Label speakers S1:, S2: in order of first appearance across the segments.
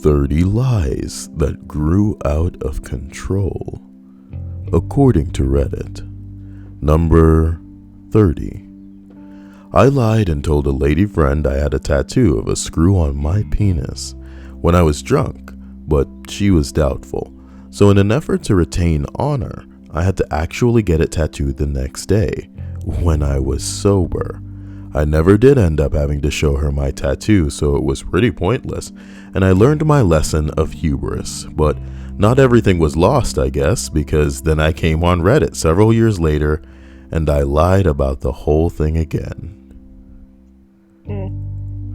S1: 30 lies that grew out of control, according to Reddit. Number 30. I lied and told a lady friend I had a tattoo of a screw on my penis when I was drunk, but she was doubtful. So in an effort to retain honor, I had to actually get it tattooed the next day when I was sober. I never did end up having to show her my tattoo, so it was pretty pointless, and I learned my lesson of hubris. But not everything was lost, I guess, because then I came on Reddit several years later, and I lied about the whole thing again. I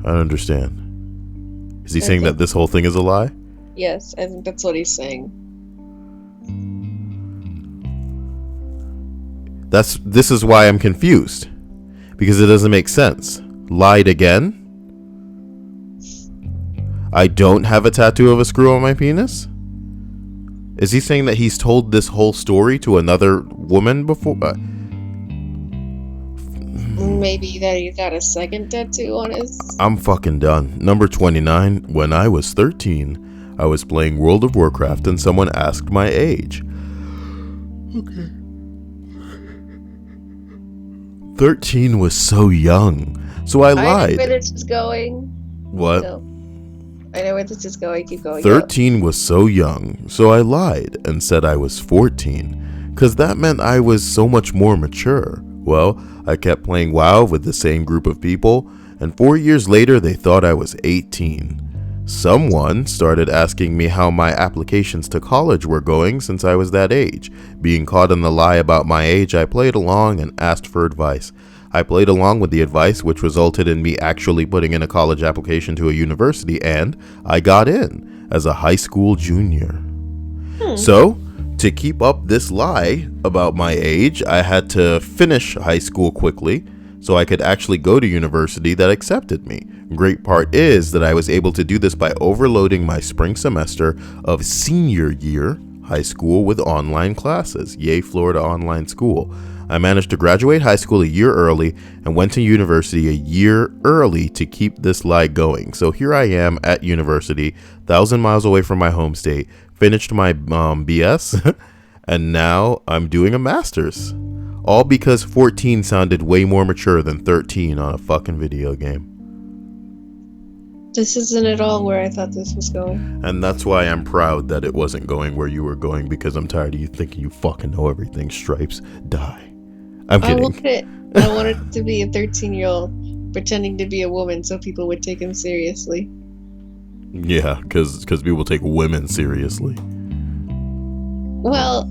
S1: don't understand. Is he saying that this whole thing is a lie?
S2: Yes, I think that's what he's saying.
S1: This is why I'm confused. Because it doesn't make sense. Lied again? I don't have a tattoo of a screw on my penis? Is he saying that he's told this whole story to another woman before?
S2: Maybe that he got a second tattoo on his...
S1: I'm fucking done. Number 29. When I was 13, I was playing World of Warcraft and someone asked my age. Okay. 13 was so young, so I lied.
S2: I know where this is going.
S1: What?
S2: No. I know where this is going. Keep going.
S1: 13 was so young, so I lied and said I was 14, because that meant I was so much more mature. Well, I kept playing WoW with the same group of people, and 4 years later they thought I was 18. Someone started asking me how my applications to college were going since I was that age. Being caught in the lie about my age, I played along and asked for advice. I played along with the advice, which resulted in me actually putting in a college application to a university, and I got in as a high school junior. So, to keep up this lie about my age, I had to finish high school quickly so I could actually go to university that accepted me. Great part is that I was able to do this by overloading my spring semester of senior year high school with online classes. Yay, Florida online school. I managed to graduate high school a year early and went to university a year early to keep this lie going. So here I am at university, 1,000 miles away from my home state, finished my BS, and now I'm doing a master's. All because 14 sounded way more mature than 13 on a fucking video game.
S2: This isn't at all where I thought this was going.
S1: And that's why I'm proud that it wasn't going where you were going, because I'm tired of you thinking you fucking know everything. Stripes, die. I'm kidding.
S2: I wanted it to be a 13-year-old pretending to be a woman so people would take him seriously.
S1: Yeah, because people take women seriously.
S2: Well,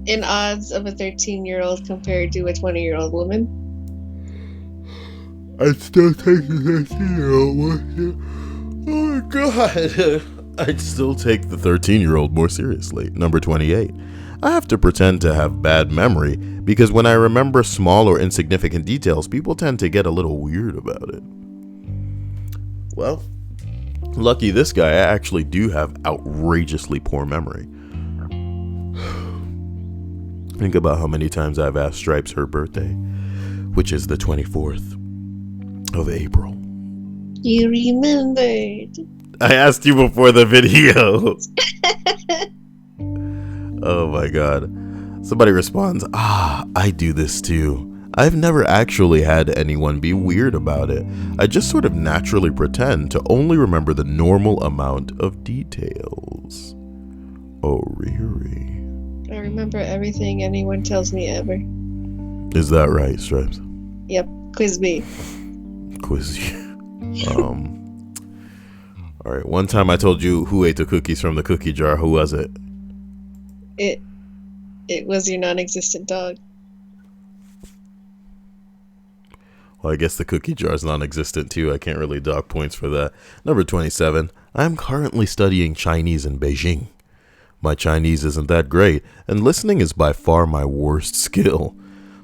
S2: in odds of a 13-year-old compared to a 20-year-old woman.
S1: I'd still take the 13-year-old one. Oh my god. I'd still take the 13-year-old more seriously. Number 28. I have to pretend to have bad memory because when I remember small or insignificant details, people tend to get a little weird about it. Well, lucky this guy, I actually do have outrageously poor memory. Think about how many times I've asked Stripes her birthday, which is the 24th of April.
S2: You remembered.
S1: I asked you before the video. Oh my god. Somebody responds, I do this too. I've never actually had anyone be weird about it. I just sort of naturally pretend to only remember the normal amount of details. Oh, Riri.
S2: I remember everything anyone tells me ever.
S1: Is that right, Stripes?
S2: Yep, quiz me.
S1: Quiz you. Alright, one time I told you who ate the cookies from the cookie jar. Who was it?
S2: It was your non-existent dog.
S1: Well, I guess the cookie jar is non-existent too. I can't really dock points for that. Number 27. I'm currently studying Chinese in Beijing. My Chinese isn't that great, and listening is by far my worst skill.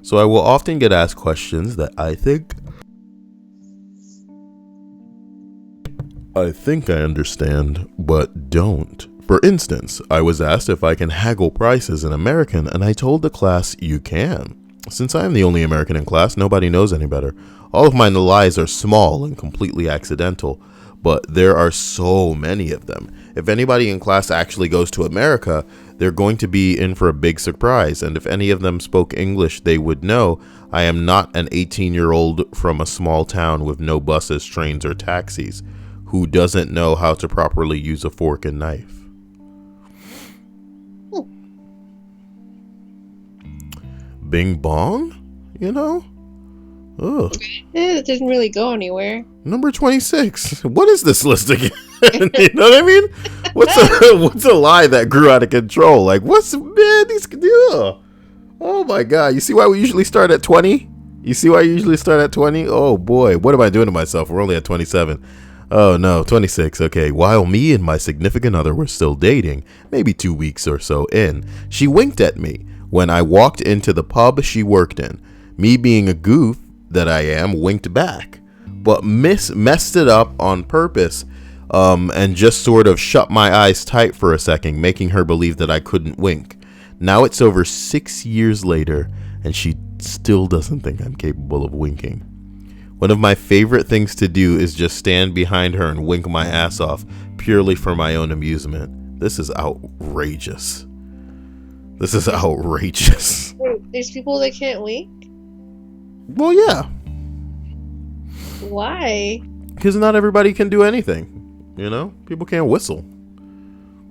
S1: So I will often get asked questions that I think I understand, but don't. For instance, I was asked if I can haggle prices in American, and I told the class you can. Since I am the only American in class, nobody knows any better. All of my lies are small and completely accidental, but there are so many of them. If anybody in class actually goes to America, they're going to be in for a big surprise. And if any of them spoke English, they would know I am not an 18-year-old from a small town with no buses, trains, or taxis who doesn't know how to properly use a fork and knife. Bing bong? You know? Ugh.
S2: It didn't really go anywhere.
S1: Number 26. What is this list again? You know what I mean? What's a lie that grew out of control? Like, what's, man, these, ugh. Oh my God. You see why we usually start at 20? You see why you usually start at 20? Oh boy, what am I doing to myself? We're only at 27. Oh no, 26. Okay, while me and my significant other were still dating, maybe 2 weeks or so in, she winked at me when I walked into the pub she worked in. Me being a goof that I am, winked back, but messed it up on purpose, and just sort of shut my eyes tight for a second, making her believe that I couldn't wink. Now it's over 6 years later, and she still doesn't think I'm capable of winking. One of my favorite things to do is just stand behind her and wink my ass off, purely for my own amusement. This is outrageous. This is outrageous.
S2: Wait, there's people that can't wink?
S1: Well, yeah.
S2: Why?
S1: Because not everybody can do anything. You know? People can't whistle.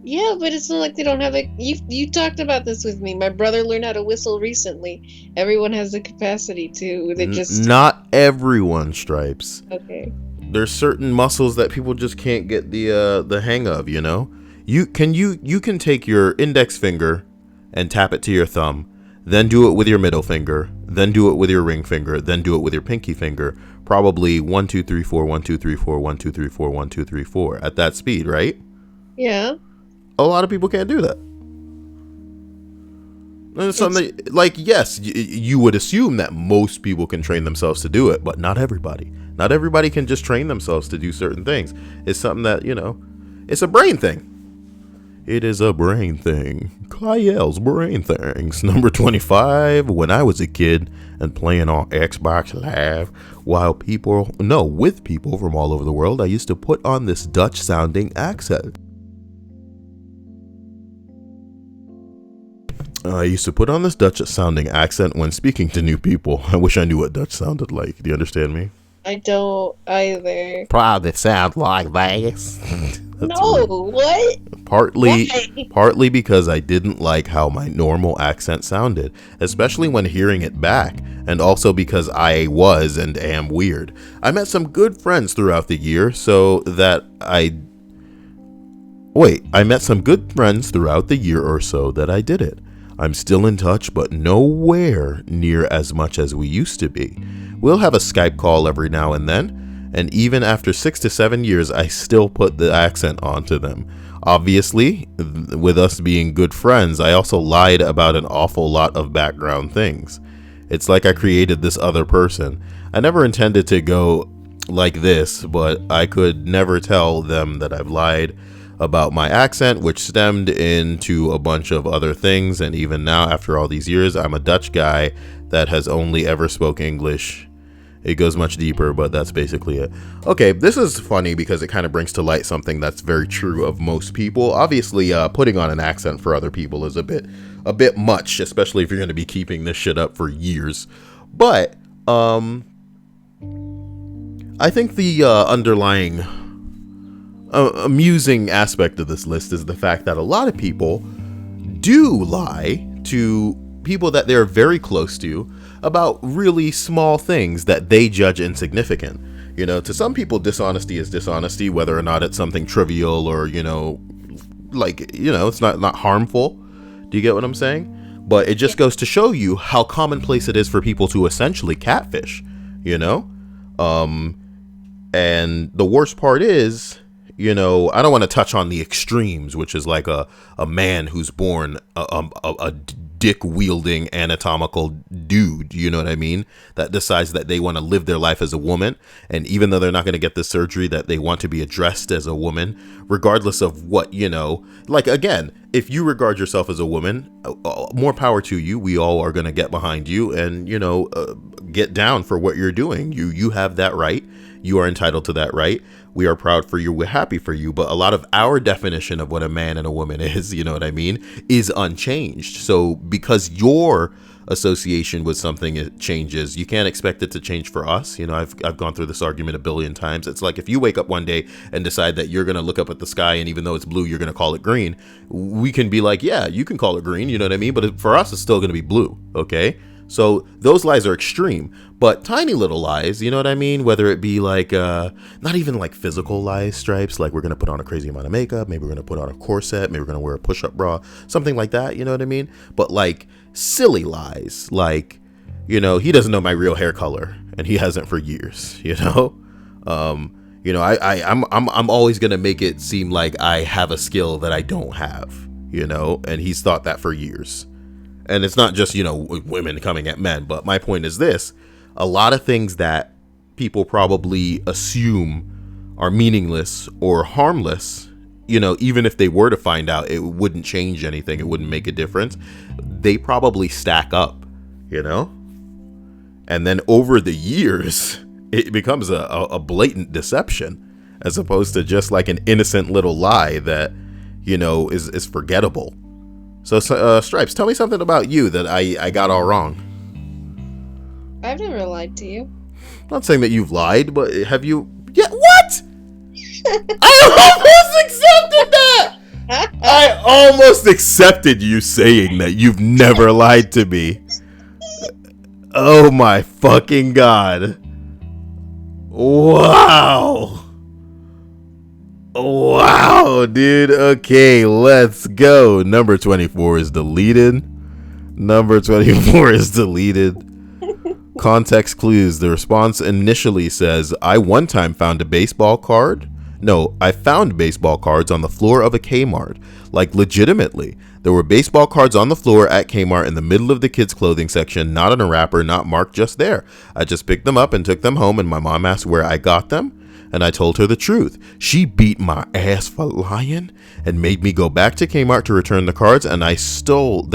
S2: Yeah, but it's not like they don't have it. You talked about this with me. My brother learned how to whistle recently. Everyone has the capacity to. They just
S1: not everyone, Stripes.
S2: Okay.
S1: There's certain muscles that people just can't get the hang of. You know, you can take your index finger and tap it to your thumb, then do it with your middle finger, then do it with your ring finger, then do it with your pinky finger. Probably 1 2 3 4 1 2 3 4 1 2 3 4 1 2 3 4 at that speed, right?
S2: Yeah.
S1: A lot of people can't do that. And it's something like, yes, you would assume that most people can train themselves to do it, but not everybody. Not everybody can just train themselves to do certain things. It's something that, you know, it's a brain thing. It is a brain thing. Kyle's brain things. Number 25. When I was a kid and playing on Xbox Live, with people from all over the world, I used to put on this Dutch-sounding accent. I used to put on this Dutch-sounding accent when speaking to new people. I wish I knew what Dutch sounded like. Do you understand me?
S2: I don't either.
S1: Probably sound like this.
S2: No, what?
S1: Partly because I didn't like how my normal accent sounded, especially when hearing it back, and also because I was and am weird. I met some good friends throughout the year, I met some good friends throughout the year or so that I did it. I'm still in touch, but nowhere near as much as we used to be. We'll have a Skype call every now and then, and even after 6 to 7 years, I still put the accent onto them. Obviously, with us being good friends, I also lied about an awful lot of background things. It's like I created this other person. I never intended to go like this, but I could never tell them that I've lied about my accent, which stemmed into a bunch of other things. And even now, after all these years, I'm a Dutch guy that has only ever spoke English. It goes much deeper, but that's basically it. Okay, this is funny because it kind of brings to light something that's very true of most people. Obviously, putting on an accent for other people is a bit much, especially if you're going to be keeping this shit up for years. But I think the underlying amusing aspect of this list is the fact that a lot of people do lie to people that they're very close to about really small things that they judge insignificant. You know, to some people, dishonesty is dishonesty, whether or not it's something trivial or, you know, like, you know, it's not harmful. Do you get what I'm saying? But it just goes to show you how commonplace it is for people to essentially catfish, you know? And the worst part is, you know, I don't want to touch on the extremes, which is like a man who's born a dick-wielding anatomical dude, you know what I mean, that decides that they want to live their life as a woman, and even though they're not going to get the surgery, that they want to be addressed as a woman, regardless of what, you know, like, again, if you regard yourself as a woman, more power to you. We all are going to get behind you and, you know, get down for what you're doing. You have that right. You are entitled to that right. We are proud for you. We're happy for you. But a lot of our definition of what a man and a woman is, you know what I mean, is unchanged. So because your association with something it changes, you can't expect it to change for us. You know, I've gone through this argument a billion times. It's like if you wake up one day and decide that you're going to look up at the sky and even though it's blue, you're going to call it green. We can be like, yeah, you can call it green. You know what I mean? But for us, it's still going to be blue. Okay. So those lies are extreme, but tiny little lies, you know what I mean? Whether it be like, not even like physical lies, Stripes, like we're going to put on a crazy amount of makeup. Maybe we're going to put on a corset. Maybe we're going to wear a push-up bra, something like that. You know what I mean? But like silly lies, like, you know, he doesn't know my real hair color and he hasn't for years, you know? You know, I'm always going to make it seem like I have a skill that I don't have, you know, and he's thought that for years. And it's not just, you know, women coming at men, but my point is this: a lot of things that people probably assume are meaningless or harmless, you know, even if they were to find out, it wouldn't change anything. It wouldn't make a difference. They probably stack up, you know, and then over the years, it becomes a blatant deception as opposed to just like an innocent little lie that, you know, is forgettable. So, Stripes, tell me something about you that I got all wrong.
S2: I've never lied to you.
S1: I'm not saying that you've lied, but have you? Yeah, what? I almost accepted that! I almost accepted you saying that you've never lied to me. Oh my fucking God. Wow. Wow, dude. Okay, let's go. Number 24 is deleted. Number 24 is deleted. Context clues. The response initially says, I one time found a baseball card. No, I found baseball cards on the floor of a Kmart. Like, legitimately. There were baseball cards on the floor at Kmart in the middle of the kids' clothing section, not in a wrapper, not marked, just there. I just picked them up and took them home, and my mom asked where I got them. And I told her the truth. She beat my ass for lying and made me go back to Kmart to return the cards, and I stole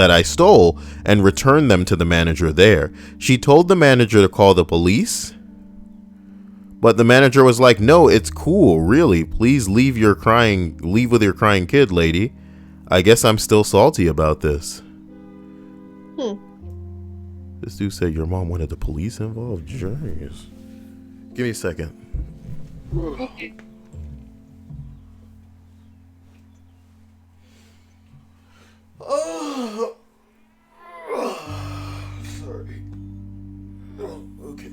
S1: and returned them to the manager there. She told the manager to call the police, but the manager was like, no, it's cool, really. Please leave with your crying kid, lady. I guess I'm still salty about this. This dude said your mom wanted the police involved. Jeez. Give me a second.
S2: Okay.
S1: Oh, sorry. Oh, okay.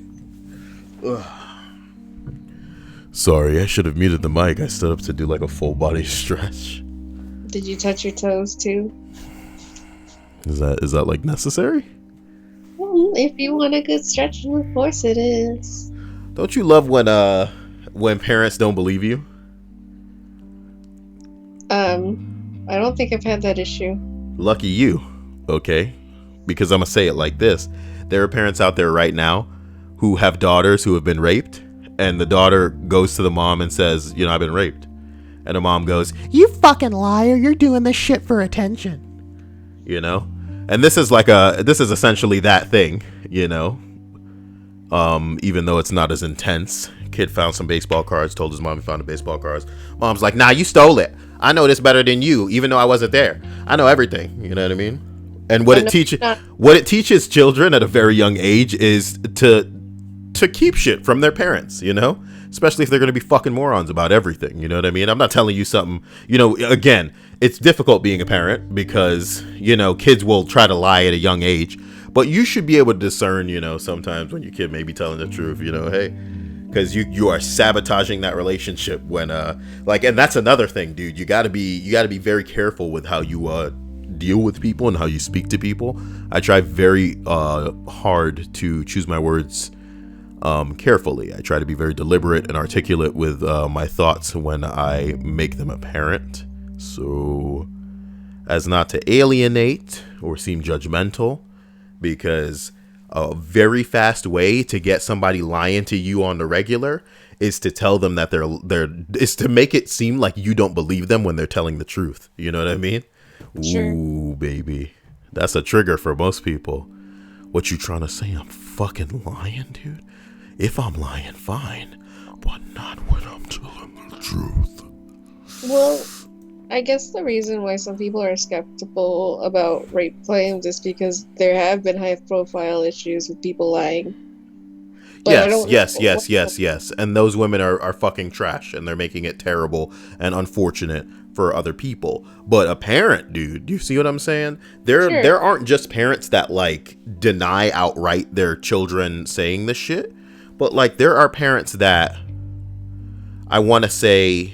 S1: Sorry, I should have muted the mic. I stood up to do like a full body stretch.
S2: Did you touch your toes too?
S1: Is that like necessary?
S2: If you want a good stretch, of course it is.
S1: Don't you love when parents don't believe you?
S2: I don't think I've had that issue.
S1: Lucky you, okay? Because I'm gonna say it like this. There are parents out there right now who have daughters who have been raped, and the daughter goes to the mom and says, you know, I've been raped. And the mom goes, you fucking liar, you're doing this shit for attention. You know? And this is essentially that thing, you know? Even though it's not as intense. Kid found some baseball cards, told his mom he found the baseball cards. Mom's like, nah, you stole it. I know this better than you, even though I wasn't there. I know everything. You know what I mean? And what it teaches children at a very young age is to keep shit from their parents, you know? Especially if they're going to be fucking morons about everything. You know what I mean? I'm not telling you something, you know, again, it's difficult being a parent because, you know, kids will try to lie at a young age. But you should be able to discern, you know, sometimes when your kid may be telling the truth, you know, hey, because you are sabotaging that relationship when and that's another thing, dude. You gotta be very careful with how you deal with people and how you speak to people. I try very hard to choose my words carefully. I try to be very deliberate and articulate with my thoughts when I make them apparent, so as not to alienate or seem judgmental. Because a very fast way to get somebody lying to you on the regular is to tell them that is to make it seem like you don't believe them when they're telling the truth. You know what I mean? Sure. Ooh, baby. That's a trigger for most people. What you trying to say? I'm fucking lying, dude? If I'm lying, fine. But not when I'm telling truth.
S2: Well, I guess the reason why some people are skeptical about rape claims is because there have been high-profile issues with people lying. But I
S1: Yes,
S2: don't
S1: yes,
S2: know
S1: yes, yes, yes. And those women are fucking trash, and they're making it terrible and unfortunate for other people. But a parent, dude, you see what I'm saying?
S2: Sure.
S1: There aren't just parents that like deny outright their children saying this shit, but like there are parents that I want to say,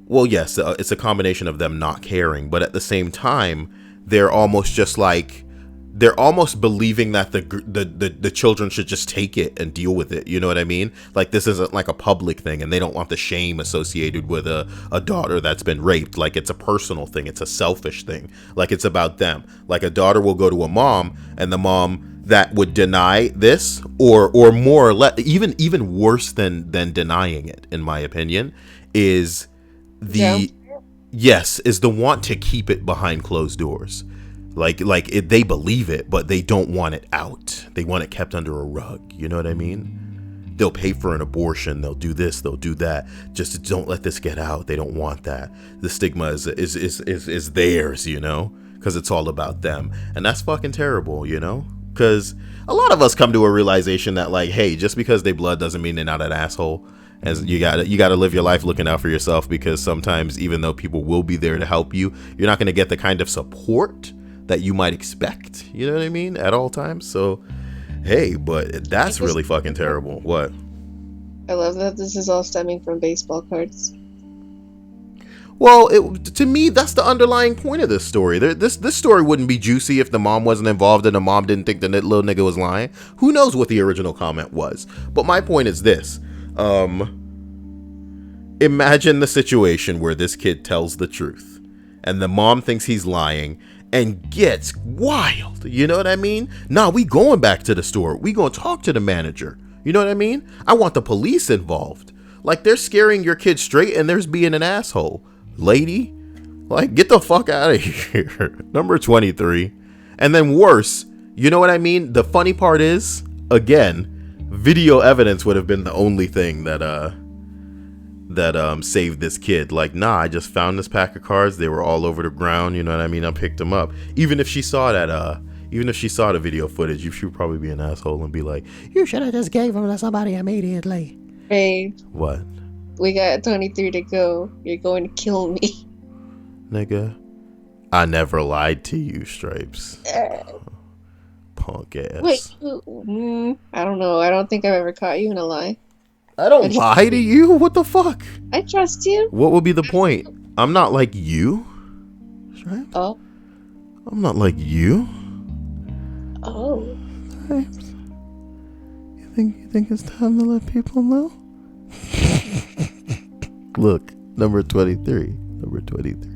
S1: well, yes, it's a combination of them not caring, but at the same time, they're almost just like they're almost believing that the children should just take it and deal with it. You know what I mean? Like this isn't like a public thing, and they don't want the shame associated with a daughter that's been raped. Like it's a personal thing. It's a selfish thing. Like it's about them. Like a daughter will go to a mom, and the mom that would deny this, or more or less, even worse than denying it, in my opinion, is the is the want to keep it behind closed doors. They believe it, but they don't want it out. They want it kept under a rug. You know what I mean? They'll pay for an abortion. They'll do this. They'll do that. Just don't let this get out. They don't want that. The stigma is theirs, you know, because it's all about them, and that's fucking terrible, you know. Because a lot of us come to a realization that like, hey, just because they blood doesn't mean they're not an asshole. As you gotta live your life looking out for yourself, because sometimes even though people will be there to help you, you're not gonna get the kind of support that you might expect, you know what I mean, at all times. So hey, but that's really fucking terrible. What?
S2: I love that this is all stemming from baseball cards.
S1: Well, to me, that's the underlying point of this story. This story wouldn't be juicy if the mom wasn't involved and the mom didn't think the little nigga was lying. Who knows what the original comment was? But my point is this. Imagine the situation where this kid tells the truth and the mom thinks he's lying and gets wild. You know what I mean? Nah, we going back to the store. We gonna talk to the manager. You know what I mean? I want the police involved. Like, they're scaring your kid straight and there's being an asshole. Lady, like, get the fuck out of here. Number 23. And then worse, you know what I mean? The funny part is, again, video evidence would have been the only thing that saved this kid. Like, nah, I just found this pack of cards. They were all over the ground. You know what I mean? I picked them up. Even if she saw the video footage, she would probably be an asshole and be like, you should have just gave them to somebody immediately.
S2: Hey.
S1: What?
S2: We got 23 to go. You're going to kill me.
S1: Nigga, I never lied to you, Stripes. Punk ass.
S2: Wait, I don't know. I don't think I've ever caught you in a lie.
S1: I don't lie to you. What the fuck?
S2: I trust you.
S1: What would be the point? I'm not like you. Stripes?
S2: Oh.
S1: I'm not like you.
S2: Oh.
S1: Stripes. You think it's time to let people know? Look, number 23. Number 23.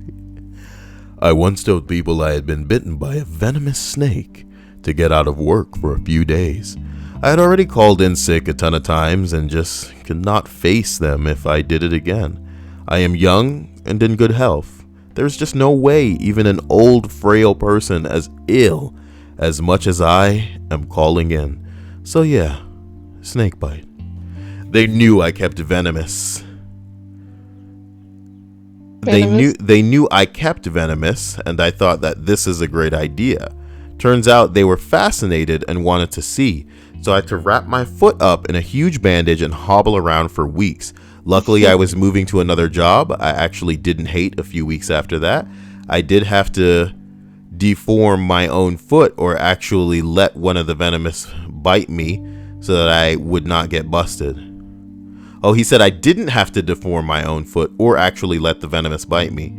S1: I once told people I had been bitten by a venomous snake to get out of work for a few days. I had already called in sick a ton of times and just could not face them if I did it again. I am young and in good health. There's just no way even an old, frail person as ill as much as I am calling in. So yeah, snake bite. They knew I kept venomous. They knew I kept venomous, and I thought that this is a great idea. Turns out they were fascinated and wanted to see, so I had to wrap my foot up in a huge bandage and hobble around for weeks. Luckily, I was moving to another job I actually didn't hate a few weeks after that. I did have to deform my own foot, or actually let one of the venomous bite me so that I would not get busted. Oh, he said I didn't have to deform my own foot or actually let the venomous bite me.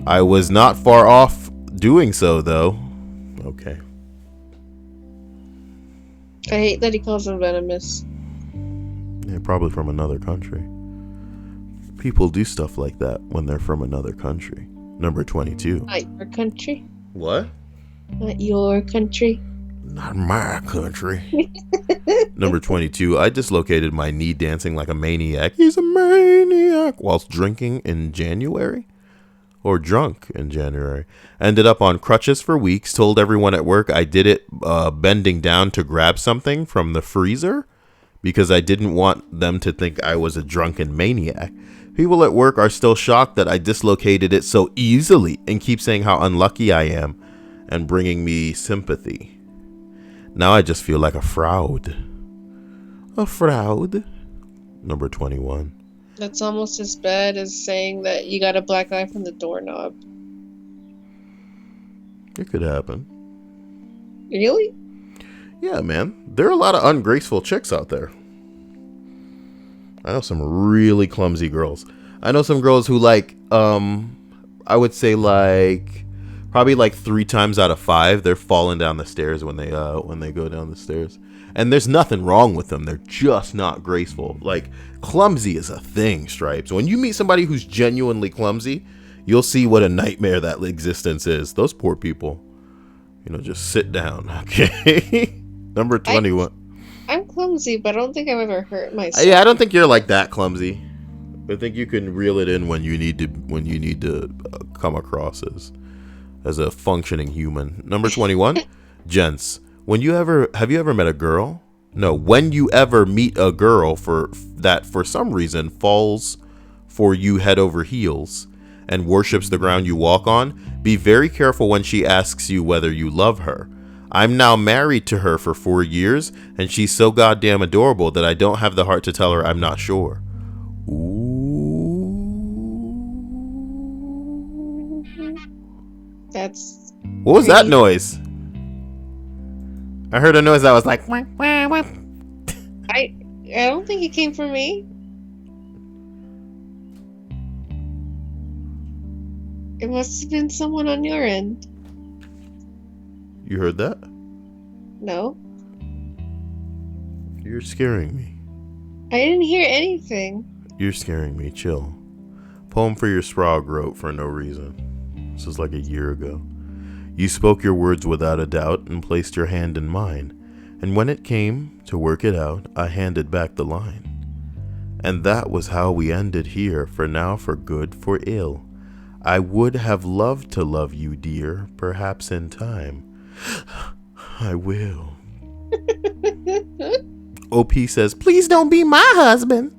S1: I was not far off doing so, though. Okay.
S2: I hate that he calls them venomous.
S1: Yeah, probably from another country. People do stuff like that when they're from another country. Number 22.
S2: Not your country.
S1: What?
S2: Not your country.
S1: Not my country. Number 22. I dislocated my knee dancing like a maniac. He's a maniac. Whilst drinking in January. Or drunk in January. Ended up on crutches for weeks. Told everyone at work I did it bending down to grab something from the freezer. because I didn't want them to think I was a drunken maniac. People at work are still shocked that I dislocated it so easily and keep saying how unlucky I am and bringing me sympathy. Now I just feel like a fraud. A fraud. Number 21.
S2: That's almost as bad as saying that you got a black eye from the doorknob.
S1: It could happen.
S2: Really?
S1: Yeah, man. There are a lot of ungraceful chicks out there. I know some really clumsy girls. I know some girls who I would say probably 3 times out of 5, they're falling down the stairs when they go down the stairs. And there's nothing wrong with them. They're just not graceful. Clumsy is a thing, Stripes. When you meet somebody who's genuinely clumsy, you'll see what a nightmare that existence is. Those poor people. Just sit down, okay? Number 21.
S2: I'm clumsy, but I don't think I've ever hurt myself.
S1: Yeah, I don't think you're that clumsy. I think you can reel it in when you need to come across as a functioning human. Number 21. Gents, have you ever met a girl? No, when you ever meet a girl for some reason falls for you head over heels and worships the ground you walk on, be very careful when she asks you whether you love her. I'm now married to her for 4 years, and she's so goddamn adorable that I don't have the heart to tell her I'm not sure. Ooh.
S2: That's...
S1: What was that noise? I heard a noise that was like... Wah, wah, wah.
S2: I don't think it came from me. It must have been someone on your end.
S1: You heard that?
S2: No.
S1: You're scaring me.
S2: I didn't hear anything.
S1: You're scaring me. Chill. Poem for your Sprague wrote for no reason. This was a year ago. You spoke your words without a doubt and placed your hand in mine. And when it came to work it out, I handed back the line. And that was how we ended here, for now, for good, for ill. I would have loved to love you, dear, perhaps in time. I will. OP says, please don't be my husband.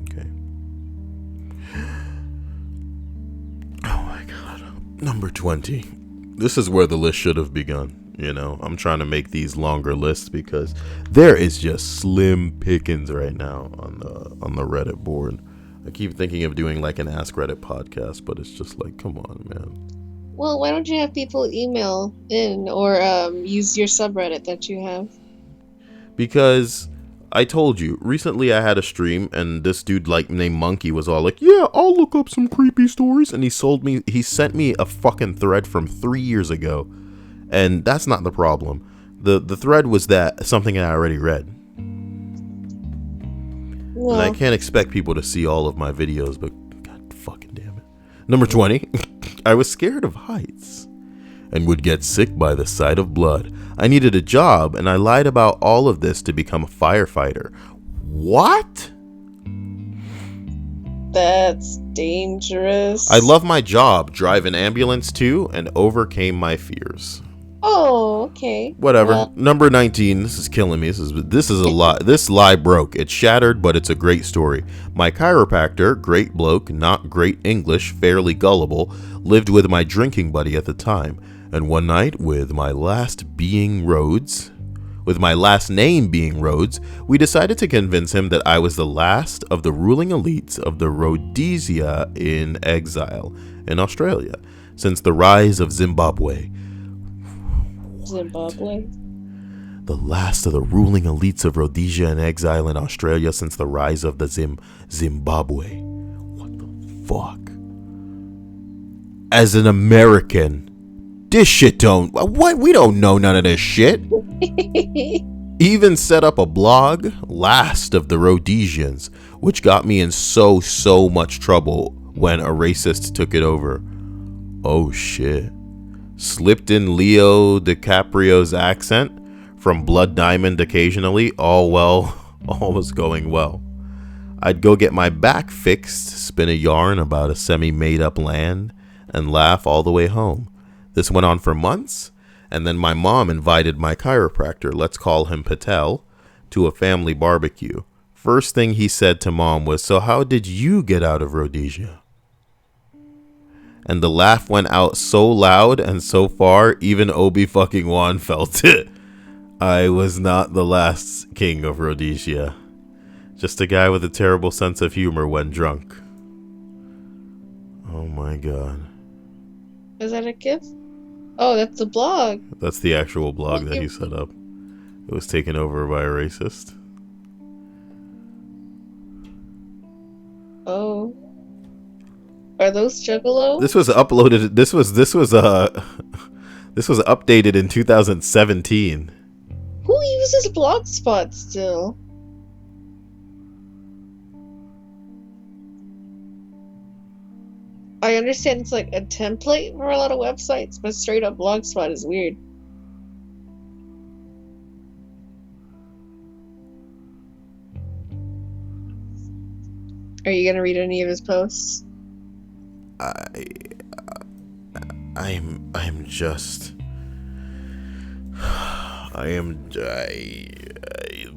S1: Okay. Oh my God. Number 20. This is where the list should have begun. I'm trying to make these longer lists because there is just slim pickings right now on the Reddit board. I keep thinking of doing an Ask Reddit podcast, but it's just come on, man.
S2: Well, why don't you have people email in or use your subreddit that you have?
S1: Because I told you, recently I had a stream and this dude named Monkey was all yeah, I'll look up some creepy stories. And he sent me a fucking thread from 3 years ago. And that's not the problem. The thread was something I already read. Well, and I can't expect people to see all of my videos, but God fucking damn it. Number 20. I was scared of heights and would get sick by the sight of blood. I needed a job, and I lied about all of this to become a firefighter. What?
S2: That's dangerous.
S1: I love my job, drive an ambulance too, and overcame my fears.
S2: Oh, okay.
S1: Whatever. Well, number 19. This is killing me. This is a lie. This lie broke. It's shattered, but it's a great story. My chiropractor, great bloke, not great English, fairly gullible, lived with my drinking buddy at the time. And one night, with my last name being Rhodes, we decided to convince him that I was the last of the ruling elites of the Rhodesia in exile in Australia since the rise of Zimbabwe.
S2: Zimbabwe?
S1: The last of the ruling elites of Rhodesia in exile in Australia since the rise of the Zimbabwe. What the fuck? As an American, this shit don't... What? We don't know none of this shit. Even set up a blog, Last of the Rhodesians, which got me in so much trouble when a racist took it over. Oh shit. Slipped in Leo DiCaprio's accent from Blood Diamond occasionally. All was going well. I'd go get my back fixed, spin a yarn about a semi-made up land, and laugh all the way home. This went on for months, And then my mom invited my chiropractor, let's call him Patel, to a family barbecue. First thing he said to mom was, "So how did you get out of Rhodesia?" And the laugh went out so loud and so far, even Obi-fucking-Wan felt it. I was not the last king of Rhodesia. Just a guy with a terrible sense of humor when drunk. Oh my god.
S2: Is that a GIF? Oh, that's the blog.
S1: That's the actual blog that he set up. It was taken over by a racist.
S2: Oh. Are those Juggalo?
S1: This was uploaded. This was updated in 2017.
S2: Who uses Blogspot still? I understand it's like a template for a lot of websites, but straight up Blogspot is weird. Are you gonna read any of his posts?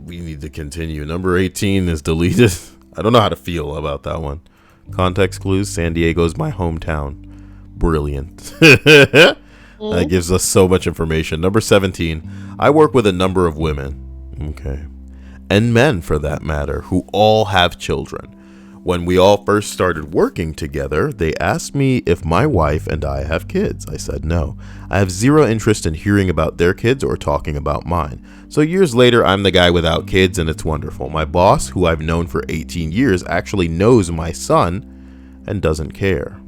S1: We need to continue. Number 18 is deleted. I don't know how to feel about that one. Context clues: San Diego's my hometown. Brilliant. That gives us so much information. Number 17. I work with a number of women. Okay. And men, for that matter, who all have children. When we all first started working together, they asked me if my wife and I have kids. I said no. I have zero interest in hearing about their kids or talking about mine. So years later, I'm the guy without kids, and it's wonderful. My boss, who I've known for 18 years, actually knows my son and doesn't care.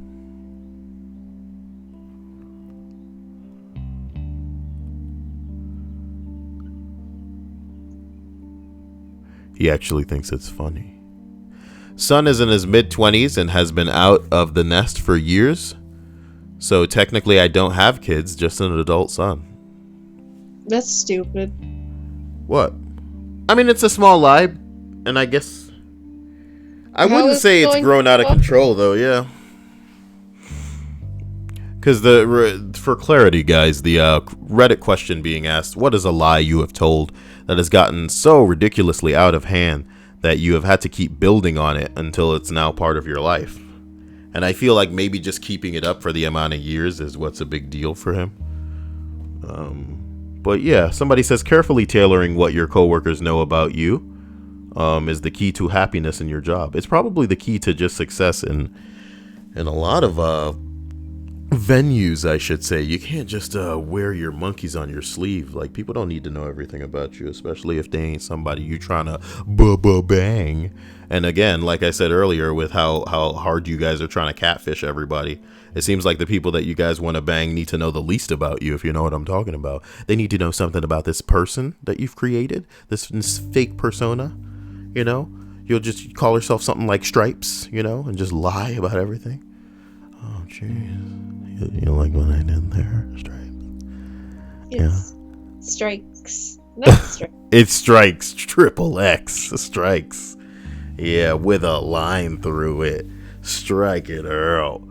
S1: He actually thinks it's funny. Son is in his mid-20s and has been out of the nest for years. So technically I don't have kids, just an adult son.
S2: That's stupid.
S1: What? I mean, it's a small lie, and I guess I wouldn't say it's grown out of control, though. Yeah, because for clarity, guys, the Reddit question being asked: what is a lie you have told that has gotten so ridiculously out of hand that you have had to keep building on it until it's now part of your life? And I feel like maybe just keeping it up for the amount of years is what's a big deal for him. But yeah, somebody says carefully tailoring what your coworkers know about you is the key to happiness in your job. It's probably the key to just success in a lot of venues, I should say. You can't just wear your monkeys on your sleeve. Like, people don't need to know everything about you, especially if they ain't somebody you trying to bang. And again, like I said earlier, with how hard you guys are trying to catfish everybody, it seems like the people that you guys want to bang need to know the least about you, if you know what I'm talking about. They need to know something about this person that you've created, this fake persona, you know? You'll just call yourself something like Stripes, you know, and just lie about everything. Oh, jeez. You like what I did there, Stripes?
S2: It's strikes. Not strikes.
S1: It strikes. Triple X strikes. Yeah, with a line through it. Strike it out.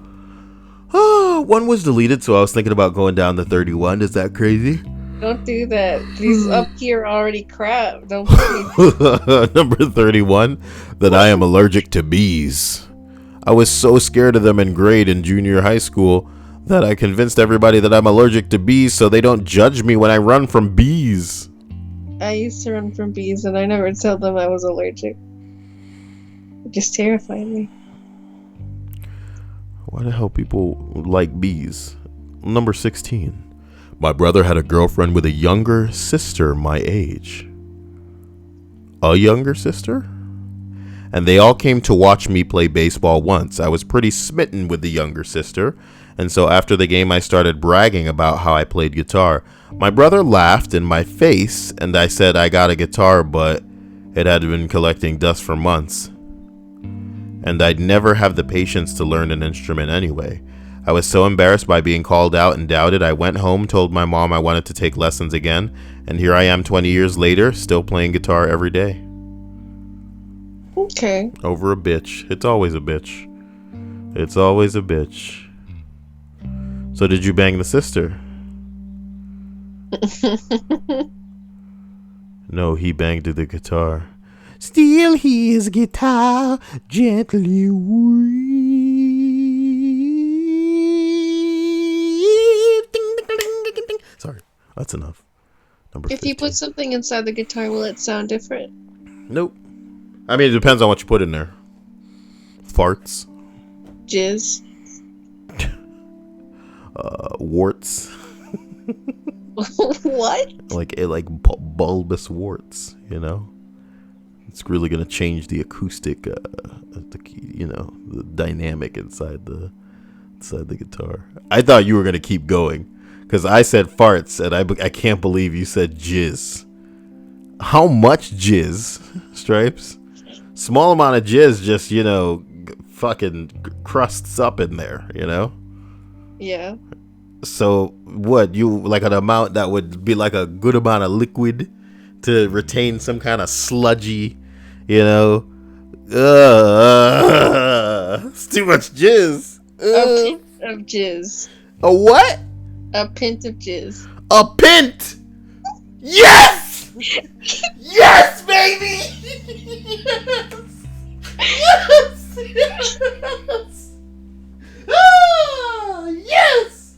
S1: Oh, one was deleted, so I was thinking about going down to 31. Is that crazy?
S2: Don't do that. These up here are already crap. Don't put
S1: Number 31, that I am allergic to bees. I was so scared of them in grade and junior high school that I convinced everybody that I'm allergic to bees so they don't judge me when I run from bees.
S2: I used to run from bees and I never told them I was allergic. It just terrified me.
S1: Why the hell people like bees? Number 16. My brother had a girlfriend with a younger sister my age. A younger sister? And they all came to watch me play baseball once. I was pretty smitten with the younger sister, and so after the game I started bragging about how I played guitar. My brother laughed in my face, and I said I got a guitar, but it had been collecting dust for months. And I'd never have the patience to learn an instrument anyway. I was so embarrassed by being called out and doubted. I went home, told my mom I wanted to take lessons again, and here I am 20 years later, still playing guitar every day.
S2: Okay.
S1: Over a bitch. It's always a bitch. It's always a bitch. So did you bang the sister? No, he banged the guitar. Steal his guitar, gently weep. Ding, ding, ding, ding, ding, ding. Sorry, that's enough. Number
S2: If you
S1: 15.
S2: put something inside the guitar, will it sound different?
S1: Nope. I mean, it depends on what you put in there. Farts.
S2: Jizz.
S1: Warts.
S2: What?
S1: Like bulbous warts, you know? It's really gonna change the acoustic, the dynamic inside the guitar. I thought you were gonna keep going, because I said farts, and I can't believe you said jizz. How much jizz, Stripes? Small amount of jizz, just fucking crusts up in there,
S2: Yeah.
S1: So what, you like an amount that would be like a good amount of liquid to retain some kind of sludgy, it's too much jizz.
S2: A pint of jizz.
S1: A what?
S2: A pint of jizz.
S1: A pint. Yes. Yes, baby. Yes. Yes. Ah, yes.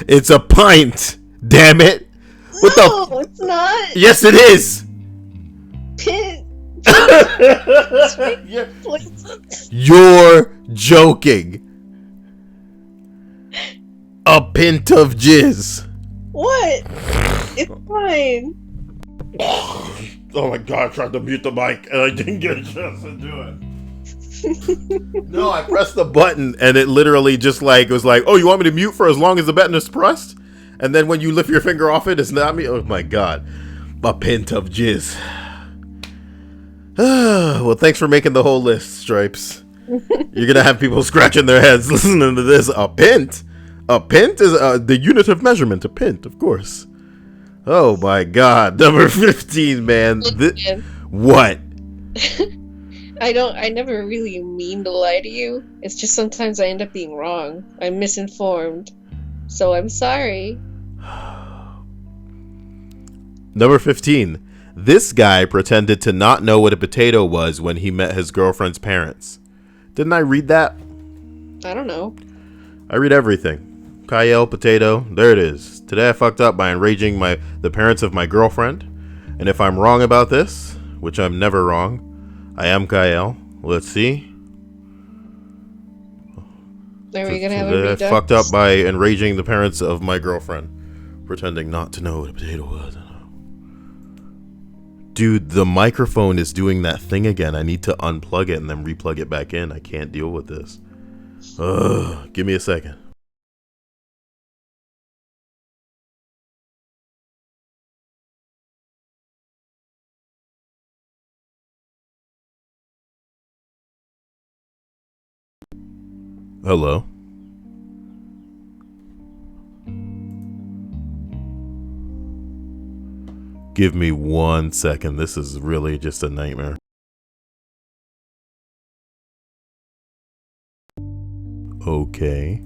S1: It's a pint. Damn it. What
S2: No, it's not.
S1: Yes, it is.
S2: Pint.
S1: You're joking. A pint of jizz.
S2: What? It's fine.
S1: Oh my god, I tried to mute the mic and I didn't get a chance to do it. No, I pressed the button and it literally just was like, oh, you want me to mute for as long as the button is pressed? And then when you lift your finger off it, it's not me. Oh my god. A pint of jizz. Well, thanks for making the whole list, Stripes. You're gonna have people scratching their heads listening to this. A pint? A pint is the unit of measurement. A pint, of course. Oh my god. Number 15, man. What?
S2: I never really mean to lie to you. It's just sometimes I end up being wrong. I'm misinformed. So I'm sorry.
S1: Number 15. This guy pretended to not know what a potato was when he met his girlfriend's parents. Didn't I read that?
S2: I don't know.
S1: I read everything. Kyle, potato, there it is. Today I fucked up by enraging the parents of my girlfriend. And if I'm wrong about this, which I'm never wrong, I am Kyle. Let's see.
S2: Are we gonna have a redux?
S1: I fucked up by enraging the parents of my girlfriend, pretending not to know what a potato was. Dude, the microphone is doing that thing again. I need to unplug it and then replug it back in. I can't deal with this. Ugh, give me a second. Hello? Give me 1 second. This is really just a nightmare. Okay.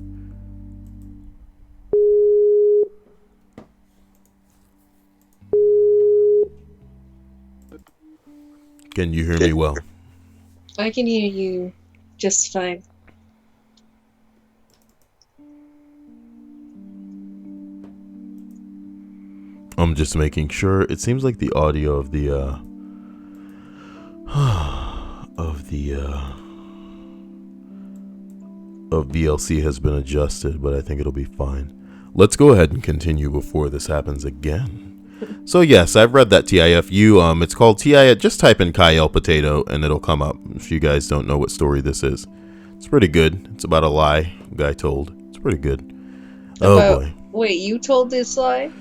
S1: Can you hear me well?
S2: I can hear you just fine.
S1: I'm just making sure. It seems like the audio of the VLC has been adjusted, but I think it'll be fine. Let's go ahead and continue before this happens again. So yes, I've read that TIFU. It's called TIF. Just type in Kyle Potato and it'll come up. If you guys don't know what story this is, it's pretty good. It's about a lie a guy told. It's pretty good. Oh boy.
S2: Wait, you told this lie?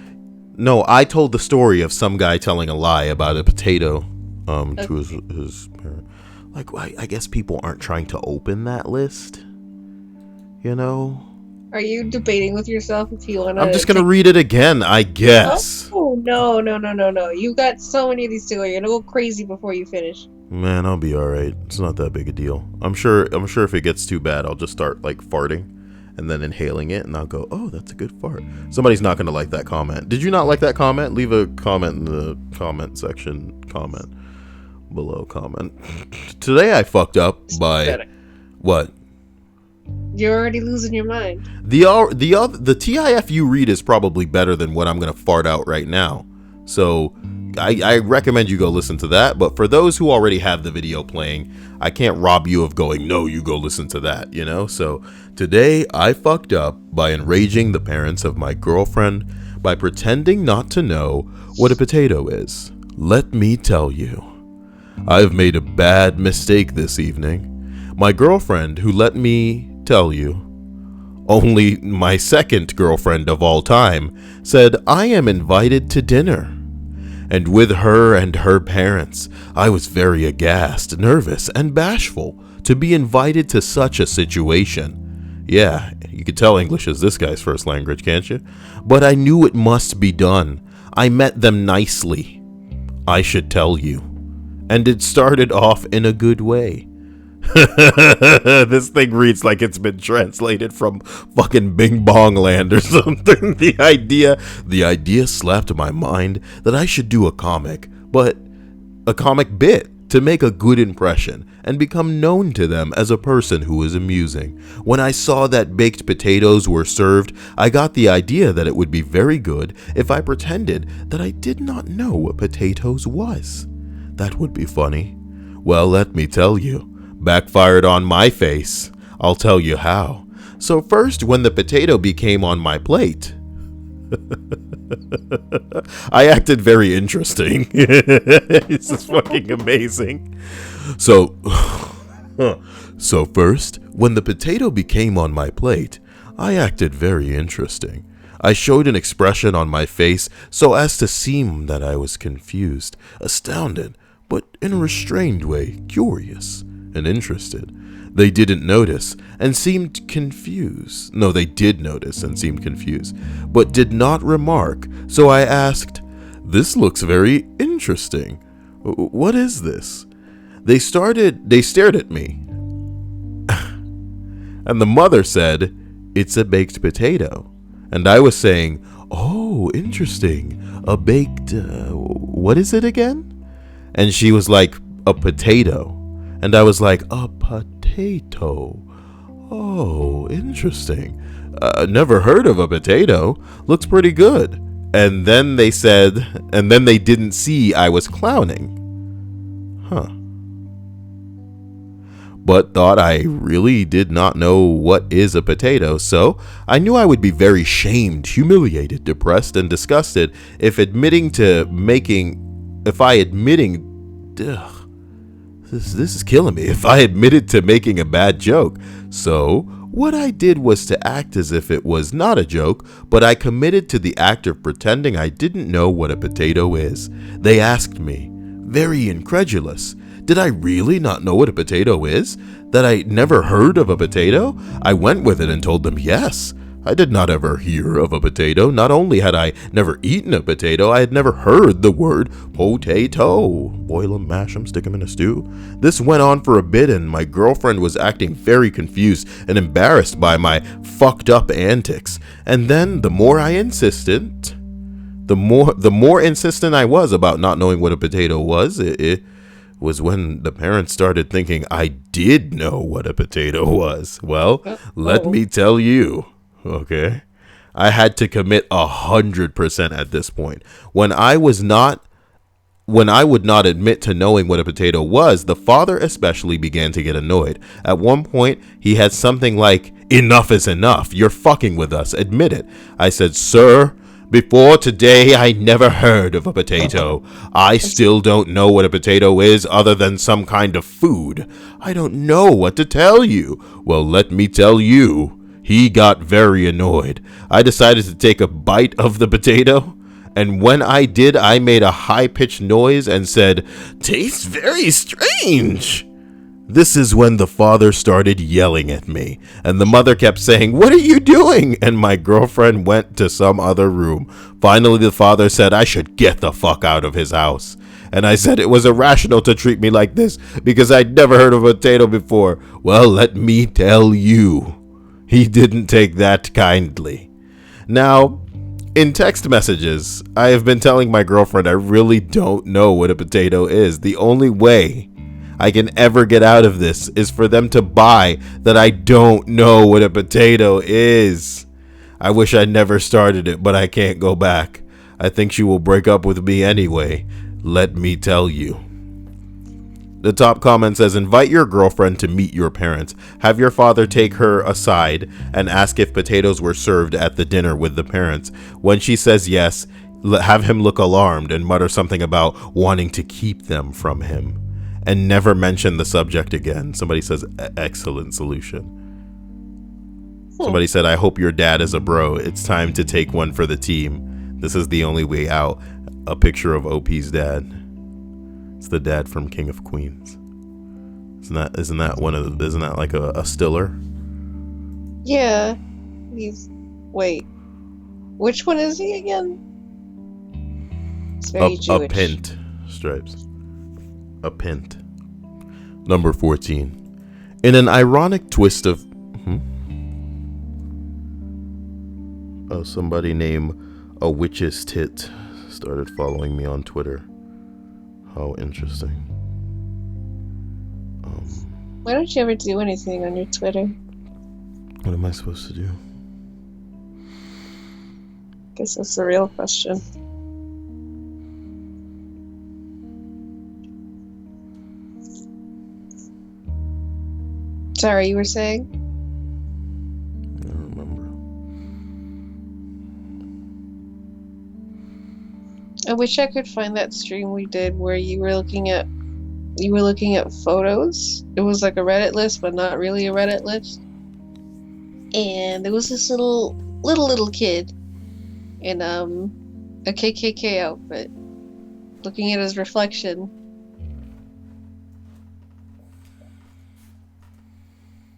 S1: No, I told the story of some guy telling a lie about a potato to his parent. Like, I guess people aren't trying to open that list, you know?
S2: Are you debating with yourself if you want
S1: I'm
S2: to
S1: just gonna
S2: take...
S1: read it again, I guess.
S2: Oh, no, no, no, no, no. You got so many of these too. You're gonna go crazy before you finish.
S1: Man, I'll be alright. It's not that big a deal. I'm sure if it gets too bad, I'll just start like farting and then inhaling it and I'll go, oh, that's a good fart. Somebody's not gonna like that comment. Did you not like that comment? Leave a comment in the comment section. Comment below comment. Today I fucked up by what?
S2: You're already losing your mind.
S1: The TIF you read is probably better than what I'm gonna fart out right now. So I recommend you go listen to that. But for those who already have the video playing, I can't rob you of going, no, you go listen to that, you know? So today I fucked up by enraging the parents of my girlfriend by pretending not to know what a potato is. Let me tell you, I've made a bad mistake this evening. My girlfriend, who let me tell you, only my second girlfriend of all time, said I am invited to dinner. And with her and her parents, I was very aghast, nervous, and bashful to be invited to such a situation. Yeah, you could tell English is this guy's first language, can't you? But I knew it must be done. I met them nicely, I should tell you. And it started off in a good way. This thing reads like it's been translated from fucking Bing Bong Land or something. The idea slapped my mind that I should do a comic bit to make a good impression and become known to them as a person who is amusing. When I saw that baked potatoes were served, I got the idea that it would be very good if I pretended that I did not know what potatoes was. That would be funny. Well, let me tell you. Backfired on my face. I'll tell you how. So first, when the potato became on my plate, I acted very interesting. This is fucking amazing. So first, when the potato became on my plate, I acted very interesting. I showed an expression on my face so as to seem that I was confused, astounded, but in a restrained way, curious and interested. They didn't notice and seemed confused. No, they did notice and seemed confused, but did not remark. So I asked, "This looks very interesting. What is this?" They stared at me. And the mother said, "It's a baked potato." And I was saying, "Oh, interesting. A baked, what is it again?" And she was like, "A potato." And I was like, "A potato. Oh, interesting. Never heard of a potato. Looks pretty good." And then they didn't see I was clowning. Huh. But thought I really did not know what is a potato, so I knew I would be very shamed, humiliated, depressed, and disgusted if this is killing me. If I admitted to making a bad joke. So what I did was to act as if it was not a joke, but I committed to the act of pretending I didn't know what a potato is. They asked me, very incredulous, did I really not know what a potato is? That I never heard of a potato? I went with it and told them yes. I did not ever hear of a potato. Not only had I never eaten a potato, I had never heard the word potato. Boil them, mash them, stick them in a stew. This went on for a bit, and my girlfriend was acting very confused and embarrassed by my fucked up antics. And then the more I insisted, the more insistent I was about not knowing what a potato was, it was when the parents started thinking I did know what a potato was. Well, let me tell you. Okay, I had to commit 100% at this point. When I would not admit to knowing what a potato was, the father especially began to get annoyed. At one point, he had something like, "Enough is enough. You're fucking with us. Admit it." I said, "Sir, before today, I never heard of a potato. I still don't know what a potato is other than some kind of food. I don't know what to tell you." Well, let me tell you. He got very annoyed. I decided to take a bite of the potato, and when I did, I made a high-pitched noise and said, "Tastes very strange." This is when the father started yelling at me, and the mother kept saying, "What are you doing?" And my girlfriend went to some other room. Finally, the father said I should get the fuck out of his house. And I said it was irrational to treat me like this because I'd never heard of a potato before. Well, let me tell you, he didn't take that kindly. Now, in text messages, I have been telling my girlfriend I really don't know what a potato is. The only way I can ever get out of this is for them to buy that I don't know what a potato is. I wish I never started it, but I can't go back. I think she will break up with me anyway. Let me tell you. The top comment says, invite your girlfriend to meet your parents. Have your father take her aside and ask if potatoes were served at the dinner with the parents. When she says yes, have him look alarmed and mutter something about wanting to keep them from him. And never mention the subject again. Somebody says, excellent solution. Somebody said, I hope your dad is a bro. It's time to take one for the team. This is the only way out. A picture of OP's dad. It's the dad from King of Queens. Isn't that like a stiller?
S2: Yeah. Wait. Which one is he again? It's very Jewish.
S1: A pint. Stripes. A pint. Number 14. In an ironic twist of... Oh, somebody named A Witch's Tit started following me on Twitter. How interesting.
S2: Why don't you ever do anything on your Twitter?
S1: What am I supposed to do?
S2: Guess that's the real question. Sorry, you were saying?
S1: I don't remember.
S2: I wish I could find that stream we did where you were looking at photos. It was like a Reddit list, but not really a Reddit list. And there was this little kid in a KKK outfit, looking at his reflection.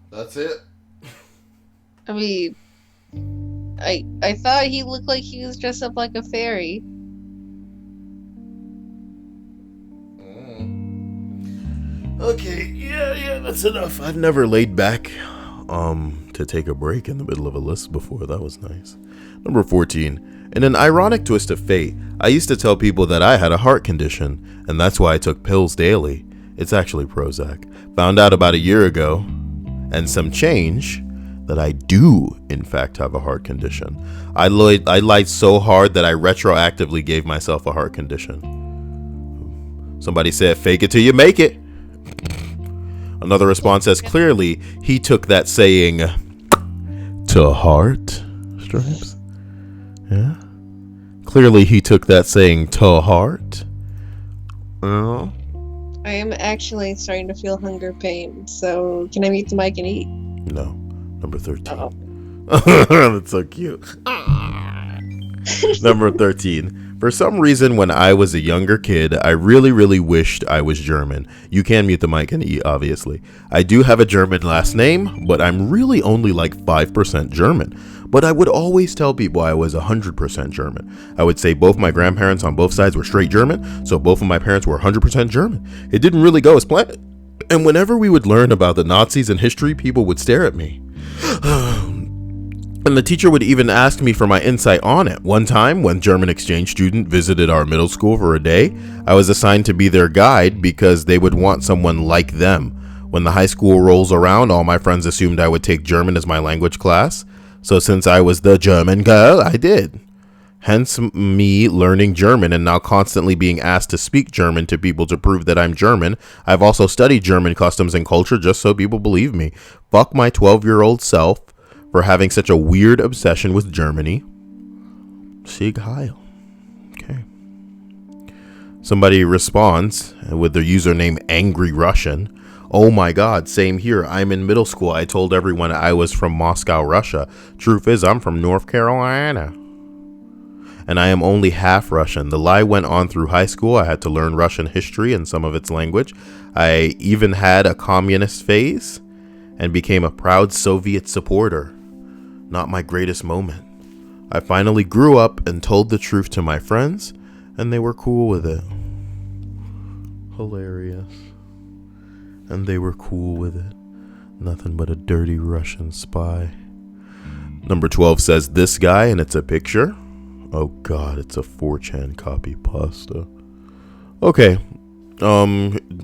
S1: That's it.
S2: I mean, I thought he looked like he was dressed up like a fairy.
S1: Okay, yeah, that's enough. I've never laid back to take a break in the middle of a list before. That was nice. Number 14. In an ironic twist of fate, I used to tell people that I had a heart condition, and that's why I took pills daily. It's actually Prozac. Found out about a year ago, and some change, that I do, in fact, have a heart condition. I lied so hard that I retroactively gave myself a heart condition. Somebody said, fake it till you make it. Another response says, clearly, he took that saying to heart. Stripes? Yeah? Clearly, he took that saying to heart.
S2: I am actually starting to feel hunger pain, so can I mute the mic and eat?
S1: No. Number 13.
S2: Oh.
S1: That's so cute. Number 13. For some reason, when I was a younger kid, I really wished I was German. You can mute the mic and eat, obviously. I do have a German last name, but I'm really only like 5% German. But I would always tell people I was 100% German. I would say both my grandparents on both sides were straight German, so both of my parents were 100% German. It didn't really go as planned. And whenever we would learn about the Nazis in history, people would stare at me. And the teacher would even ask me for my insight on it. One time, when German exchange student visited our middle school for a day, I was assigned to be their guide because they would want someone like them. When the high school rolls around, all my friends assumed I would take German as my language class. So since I was the German girl, I did. Hence me learning German and now constantly being asked to speak German to people to prove that I'm German. I've also studied German customs and culture just so people believe me. Fuck my 12-year-old self for having such a weird obsession with Germany. Sieg Heil. Okay. Somebody responds with their username Angry Russian. Oh my god, same here. I'm in middle school. I told everyone I was from Moscow, Russia. Truth is, I'm from North Carolina. and I am only half Russian. The lie went on through high school. I had to learn Russian history and some of its language. I even had a communist phase and became a proud Soviet supporter. Not my greatest moment. I finally grew up and told the truth to my friends, and they were cool with it. Hilarious. And they were cool with it. Nothing but a dirty Russian spy. Number 12 says this guy, and it's a picture. Oh God, it's a 4chan copy pasta. Okay,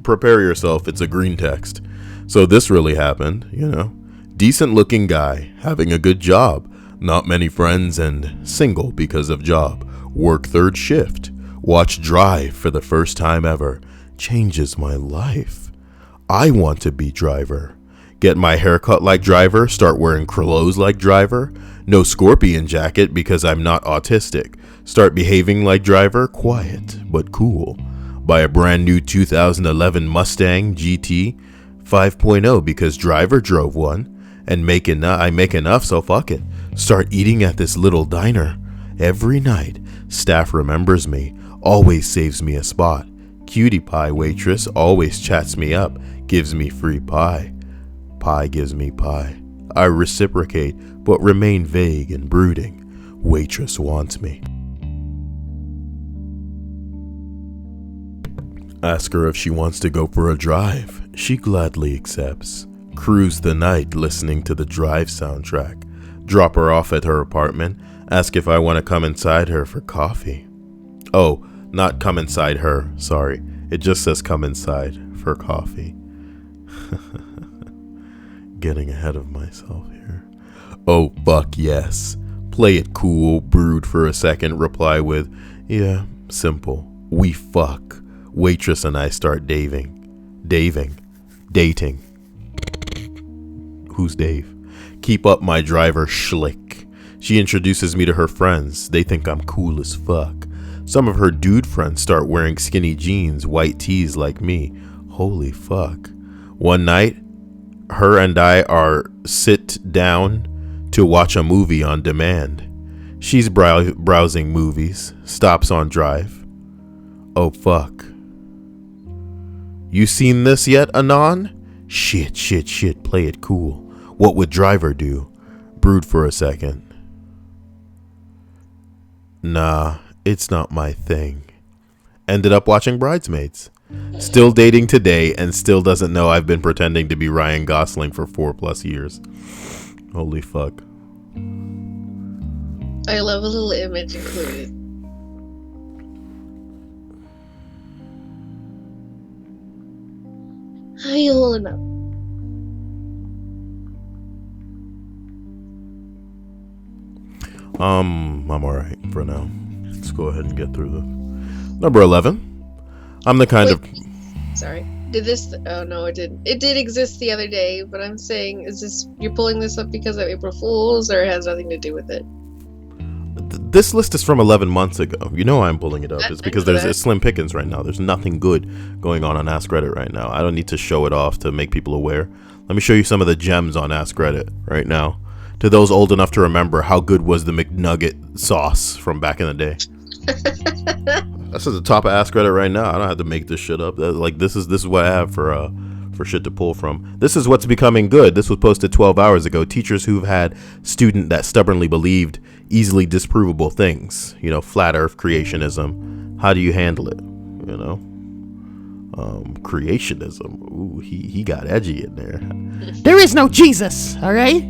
S1: prepare yourself. It's a green text. So this really happened, you know. Decent looking guy, having a good job, not many friends, and single because of job. Work third shift. Watch Drive for the first time ever. Changes my life. I want to be Driver. Get my haircut like Driver, start wearing clothes like Driver. No scorpion jacket because I'm not autistic. Start behaving like Driver, quiet but cool. Buy a brand new 2011 Mustang GT 5.0 because Driver drove one. And I make enough, so fuck it. Start eating at this little diner. Every night, staff remembers me, always saves me a spot. Cutie pie waitress always chats me up, gives me free pie. Pie gives me pie. I reciprocate, but remain vague and brooding. Waitress wants me. Ask her if she wants to go for a drive. She gladly accepts. Cruise the night listening to the Drive soundtrack. Drop her off at her apartment. Ask if I want to come inside her for coffee. Oh, not come inside her, sorry. It just says come inside for coffee. Getting ahead of myself here. Oh, fuck yes. Play it cool, brood for a second, reply with, yeah, simple. We fuck. Waitress and I start dating. Who's Dave? Keep up my Driver schlick. She introduces me to her friends. They think I'm cool as fuck. Some of her dude friends start wearing skinny jeans, white tees like me. Holy fuck. One night, her and I are sit down to watch a movie on demand. She's browsing movies, stops on Drive. Oh fuck. You seen this yet, Anon? Shit, play it cool. What would Driver do? Brood for a second. Nah, it's not my thing. Ended up watching Bridesmaids. Still dating today and still doesn't know I've been pretending to be Ryan Gosling for 4+ years. Holy fuck.
S2: I love a little image included. How you holding up?
S1: I'm alright for now. Let's go ahead and get through this. Number 11. I'm the kind of...
S2: Sorry. Did this... Oh, no, it didn't. It did exist the other day, but I'm saying, is this... You're pulling this up because of April Fools, or it has nothing to do with it?
S1: This list is from 11 months ago. You know I'm pulling it up. It's because there's a slim pickings right now. There's nothing good going on Ask Reddit right now. I don't need to show it off to make people aware. Let me show you some of the gems on Ask Reddit right now. To those old enough to remember, how good was the McNugget sauce from back in the day? That's at the top of Ask Reddit right now. I don't have to make this shit up. This is what I have for shit to pull from. This is what's becoming good. This was posted 12 hours ago. Teachers who've had student that stubbornly believed easily disprovable things. You know, flat earth creationism. How do you handle it? You know? Creationism. Ooh, he got edgy in there.
S3: There is no Jesus, all right?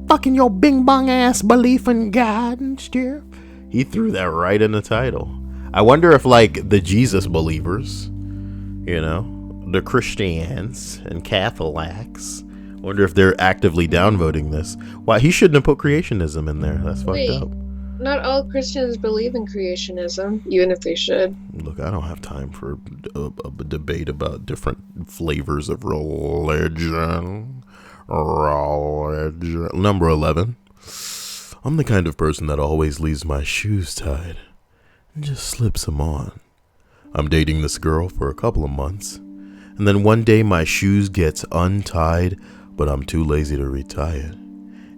S3: Fucking your bing bong ass belief in God and stuff.
S1: He threw that right in the title. I wonder if, like, the Jesus believers, you know, the Christians and Catholics, wonder if they're actively downvoting this. Why, he shouldn't have put creationism in there. That's fucked up.
S2: Not all Christians believe in creationism, even if they should.
S1: Look, I don't have time for a debate about different flavors of religion. Number 11. I'm the kind of person that always leaves my shoes tied and just slips them on. I'm dating this girl for a couple of months, and then one day my shoes gets untied, but I'm too lazy to retie it.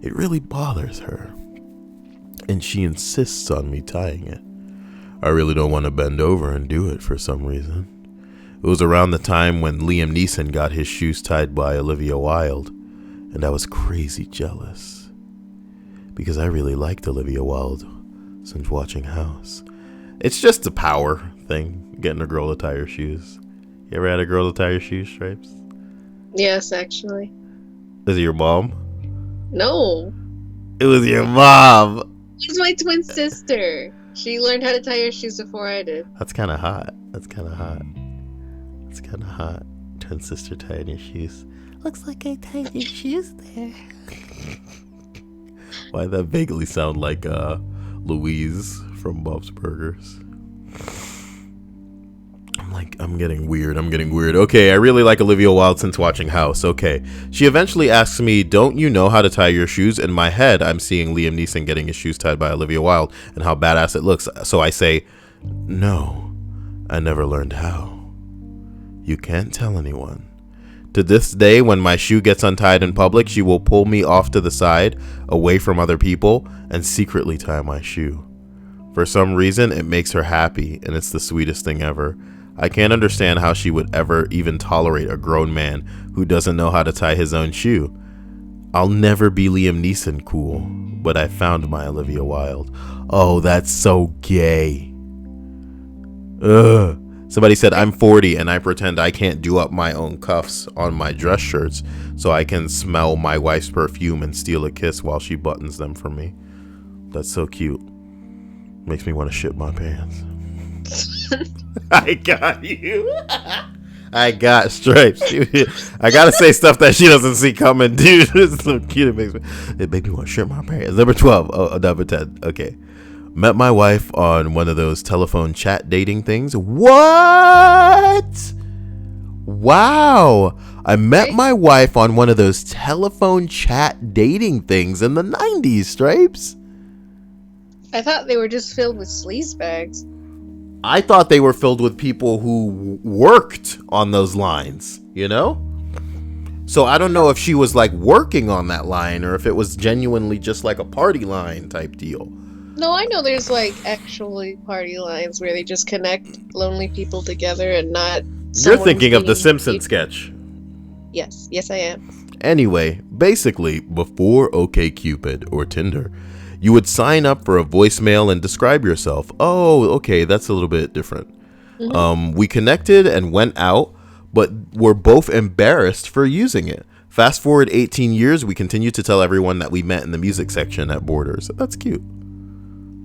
S1: It really bothers her. and she insists on me tying it. I really don't want to bend over and do it for some reason. It was around the time when Liam Neeson got his shoes tied by Olivia Wilde, and I was crazy jealous. Because I really liked Olivia Wilde since watching House. It's just a power thing, getting a girl to tie her shoes. You ever had a girl to tie your shoes, Stripes?
S2: Yes, actually.
S1: Is it your mom?
S2: No.
S1: It was your mom.
S2: She's my twin sister. She learned how to tie her shoes before I did.
S1: That's kind of hot. That's kind of hot. Twin sister tying your shoes.
S3: Looks like I tied your shoes there.
S1: Why that vaguely sound like Louise from Bob's Burgers? I'm getting weird. Okay, I really like Olivia Wilde since watching House. Okay. She eventually asks me, don't you know how to tie your shoes? In my head, I'm seeing Liam Neeson getting his shoes tied by Olivia Wilde and how badass it looks. So I say, no, I never learned how. You can't tell anyone. To this day, when my shoe gets untied in public, she will pull me off to the side, away from other people, and secretly tie my shoe. For some reason, it makes her happy, and it's the sweetest thing ever. I can't understand how she would ever even tolerate a grown man who doesn't know how to tie his own shoe. I'll never be Liam Neeson cool, but I found my Olivia Wilde. Oh, that's so gay. Ugh. Somebody said, I'm 40 and I pretend I can't do up my own cuffs on my dress shirts so I can smell my wife's perfume and steal a kiss while she buttons them for me. That's so cute. Makes me want to shit my pants. I got you. I got Stripes. I gotta say stuff that she doesn't see coming, dude. It's so cute. It makes me want to shit my pants. Number 12. Oh, number 10. Okay. Met my wife on one of those telephone chat dating things. What? Wow. I met my wife on one of those telephone chat dating things in the 90s, Stripes.
S2: I thought they were just filled with sleaze bags.
S1: I thought they were filled with people who worked on those lines, you know? So I don't know if she was like working on that line or if it was genuinely just like a party line type deal.
S2: No, I know there's like actually party lines where they just connect lonely people together and not.
S1: You're thinking of the Simpsons sketch.
S2: Yes, I am.
S1: Anyway, basically, before OkCupid or Tinder, you would sign up for a voicemail and describe yourself. Oh, okay, that's a little bit different. Mm-hmm. We connected and went out, but we're both embarrassed for using it. Fast forward 18 years, we continue to tell everyone that we met in the music section at Borders. That's cute.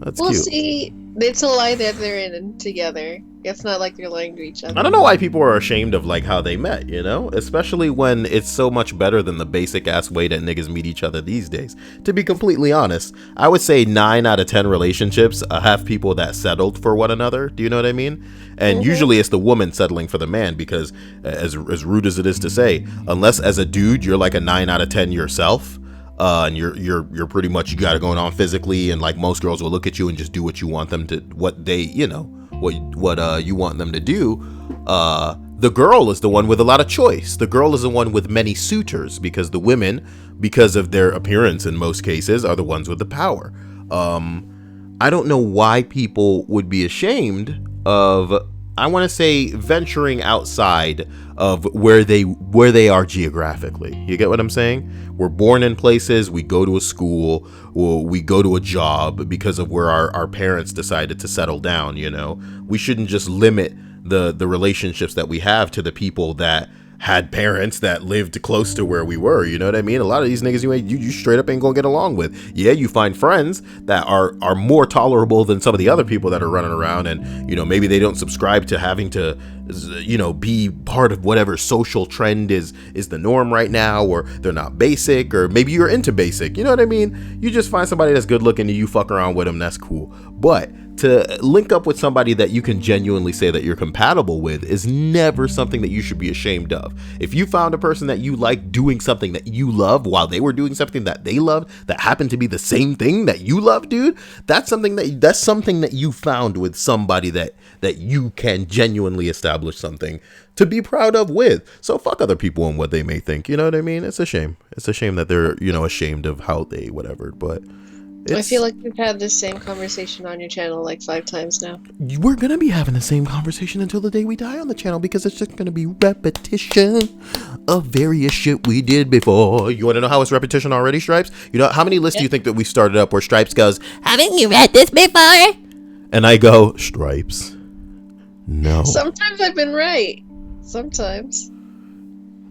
S1: That's cute.
S2: See, it's a lie that they're in together. It's not like they're lying to each other.
S1: I don't know why people are ashamed of like how they met, you know? Especially when it's so much better than the basic ass way that niggas meet each other these days. To be completely honest, I would say 9 out of 10 relationships have people that settled for one another. Do you know what I mean? And usually it's the woman settling for the man because as rude as it is to say, unless as a dude you're like a 9 out of 10 yourself, and you're pretty much, you got it going on physically, and like most girls will look at you and just do what you want them to, what they, you know, what you want them to do. The girl is the one with a lot of choice. The girl is the one with many suitors because the women, because of their appearance in most cases, are the ones with the power. I don't know why people would be ashamed of, I want to say, venturing outside of where they are geographically. You get what I'm saying? We're born in places, we go to a school, or we go to a job because of where our parents decided to settle down, you know? We shouldn't just limit the relationships that we have to the people that had parents that lived close to where we were, you know what I mean? A lot of these niggas you straight up ain't gonna get along with. Yeah, you find friends that are more tolerable than some of the other people that are running around, and you know, maybe they don't subscribe to having to, you know, be part of whatever social trend is the norm right now, or they're not basic, or maybe you're into basic, you know what I mean? You just find somebody that's good looking and you fuck around with them, that's cool. But to link up with somebody that you can genuinely say that you're compatible with is never something that you should be ashamed of. If you found a person that you like doing something that you love while they were doing something that they loved that happened to be the same thing that you love, dude, that's something that you found with somebody that you can genuinely establish something to be proud of with. So fuck other people and what they may think, you know what I mean? It's a shame. It's a shame that they're, you know, ashamed of how they whatever, but
S2: I feel like we've had this same conversation on your channel like 5 times now.
S1: We're going to be having the same conversation until the day we die on the channel because it's just going to be repetition of various shit we did before. You want to know how it's repetition already, Stripes? You know, how many lists do you think that we started up where Stripes goes, haven't you read this before? And I go, Stripes, no.
S2: Sometimes I've been right. Sometimes.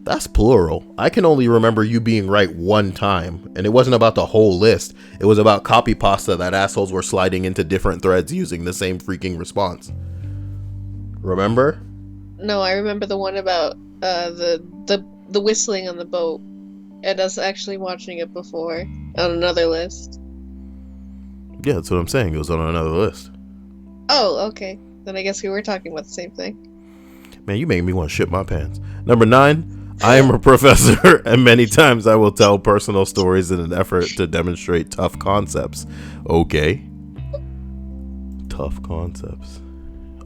S1: That's plural. I can only remember you being right one time, and it wasn't about the whole list. It was about copy pasta that assholes were sliding into different threads using the same freaking response. Remember?
S2: No, I remember the one about the whistling on the boat, and us actually watching it before on another list.
S1: Yeah, that's what I'm saying. It was on another list.
S2: Oh, okay. Then I guess we were talking about the same thing.
S1: Man, you make me want to shit my pants. Number 9. I am a professor, and many times I will tell personal stories in an effort to demonstrate tough concepts. Okay. Tough concepts.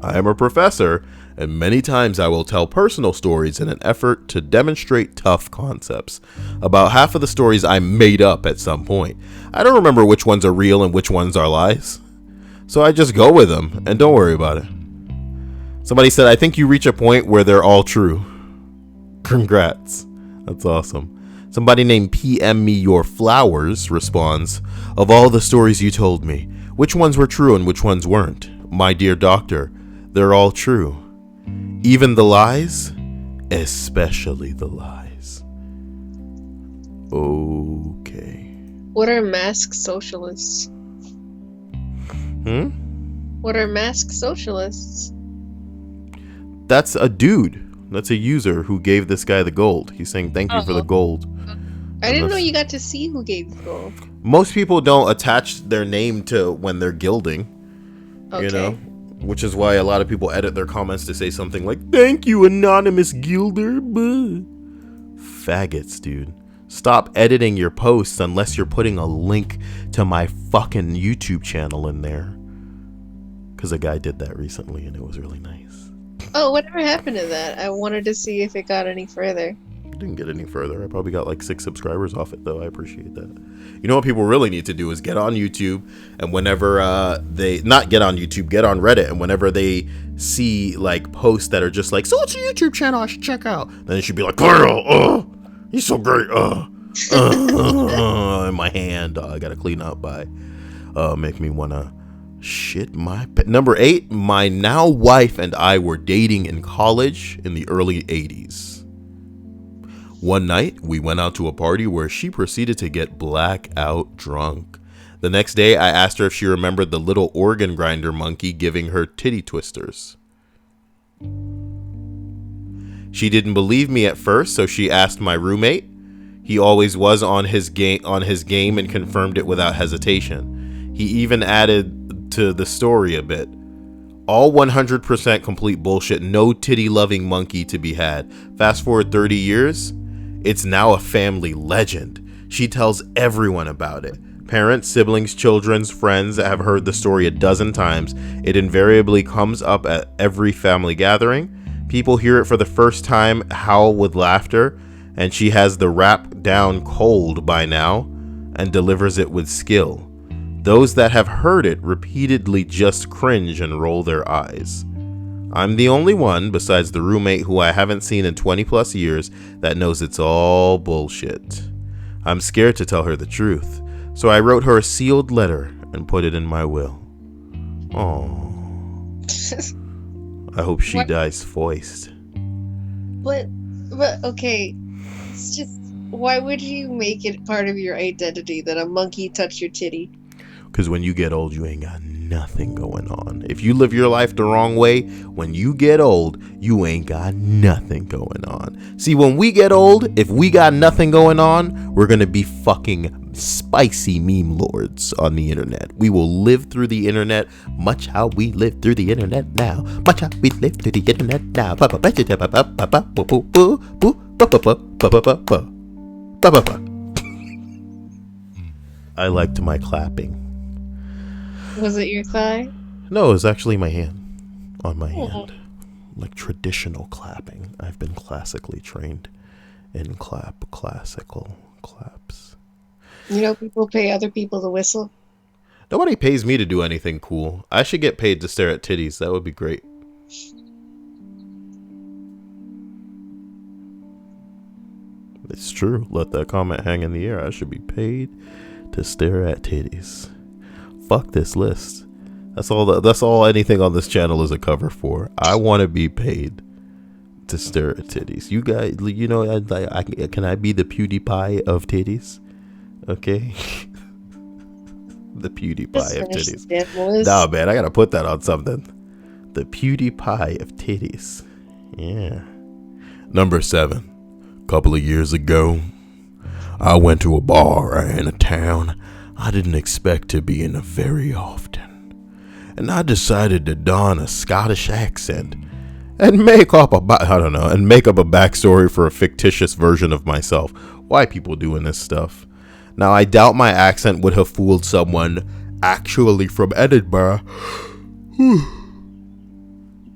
S1: I am a professor, and many times I will tell personal stories in an effort to demonstrate tough concepts. About half of the stories I made up at some point. I don't remember which ones are real and which ones are lies. So I just go with them, and don't worry about it. Somebody said, I think you reach a point where they're all true. Congrats. That's awesome. Somebody named PM Me Your Flowers responds, of all the stories you told me, which ones were true and which ones weren't? My dear doctor, they're all true. Even the lies? Especially the lies. Okay.
S2: What are masked socialists? What are masked socialists?
S1: That's a dude. That's a user who gave this guy the gold. He's saying thank you for the gold.
S2: I didn't know you got to see who gave the gold.
S1: Most people don't attach their name to when they're gilding.
S2: Okay.
S1: You know? Which is why a lot of people edit their comments to say something like, thank you, anonymous gilder. Faggots, dude. Stop editing your posts unless you're putting a link to my fucking YouTube channel in there. Because a guy did that recently and it was really nice.
S2: Oh, whatever happened to that? I wanted to see if it got any further.
S1: It didn't get any further. I probably got like 6 subscribers off it, though. I appreciate that. You know what people really need to do is get on YouTube, and whenever get on Reddit, and whenever they see like posts that are just like, so what's your YouTube channel I should check out? Then it should be like, Carl, he's so great. In my hand, I gotta clean up by make me wanna shit my Number 8, my now wife and I were dating in college in the early 80s. One night we went out to a party where she proceeded to get blackout drunk. The next day I asked her if she remembered the little organ grinder monkey giving her titty twisters. She didn't believe me at first, so she asked my roommate. He always was on his game and confirmed it without hesitation. He even added to the story a bit. All 100% complete bullshit. No titty loving monkey to be had. Fast forward 30 years, it's now a family legend. She tells everyone about it. Parents, siblings, children's friends have heard the story a dozen times. It invariably comes up at every family gathering. People hear it for the first time, howl with laughter, and she has the rap down cold by now and delivers it with skill. Those that have heard it repeatedly just cringe and roll their eyes. I'm the only one, besides the roommate who I haven't seen in 20 plus years, that knows it's all bullshit. I'm scared to tell her the truth, so I wrote her a sealed letter and put it in my will. Oh, I hope she dies foist.
S2: But okay, it's just, why would you make it part of your identity that a monkey touched your titty?
S1: Because when you get old, you ain't got nothing going on. If you live your life the wrong way, when you get old, you ain't got nothing going on. See, when we get old, if we got nothing going on, we're going to be fucking spicy meme lords on the internet. We will live through the internet much how we live through the internet now. Much how we live through the internet now. I liked my clapping.
S2: Was it your thigh?
S1: No, it was actually my hand. On my hand. Like traditional clapping. I've been classically trained in classical claps.
S2: You know, people pay other people to whistle.
S1: Nobody pays me to do anything cool. I should get paid to stare at titties. That would be great. It's true. Let that comment hang in the air. I should be paid to stare at titties. Fuck this list. That's all anything on this channel is a cover for. I want to be paid to stare at titties. You guys, you know, can I be the PewDiePie of titties? Okay. The PewDiePie of titties. Nah, man, I gotta put that on something. The PewDiePie of titties. Yeah. Number 7. Couple of years ago, I went to a bar in a town I didn't expect to be in very often, and I decided to don a Scottish accent and make up a backstory for a fictitious version of myself. Why people doing this stuff? Now, I doubt my accent would have fooled someone actually from Edinburgh.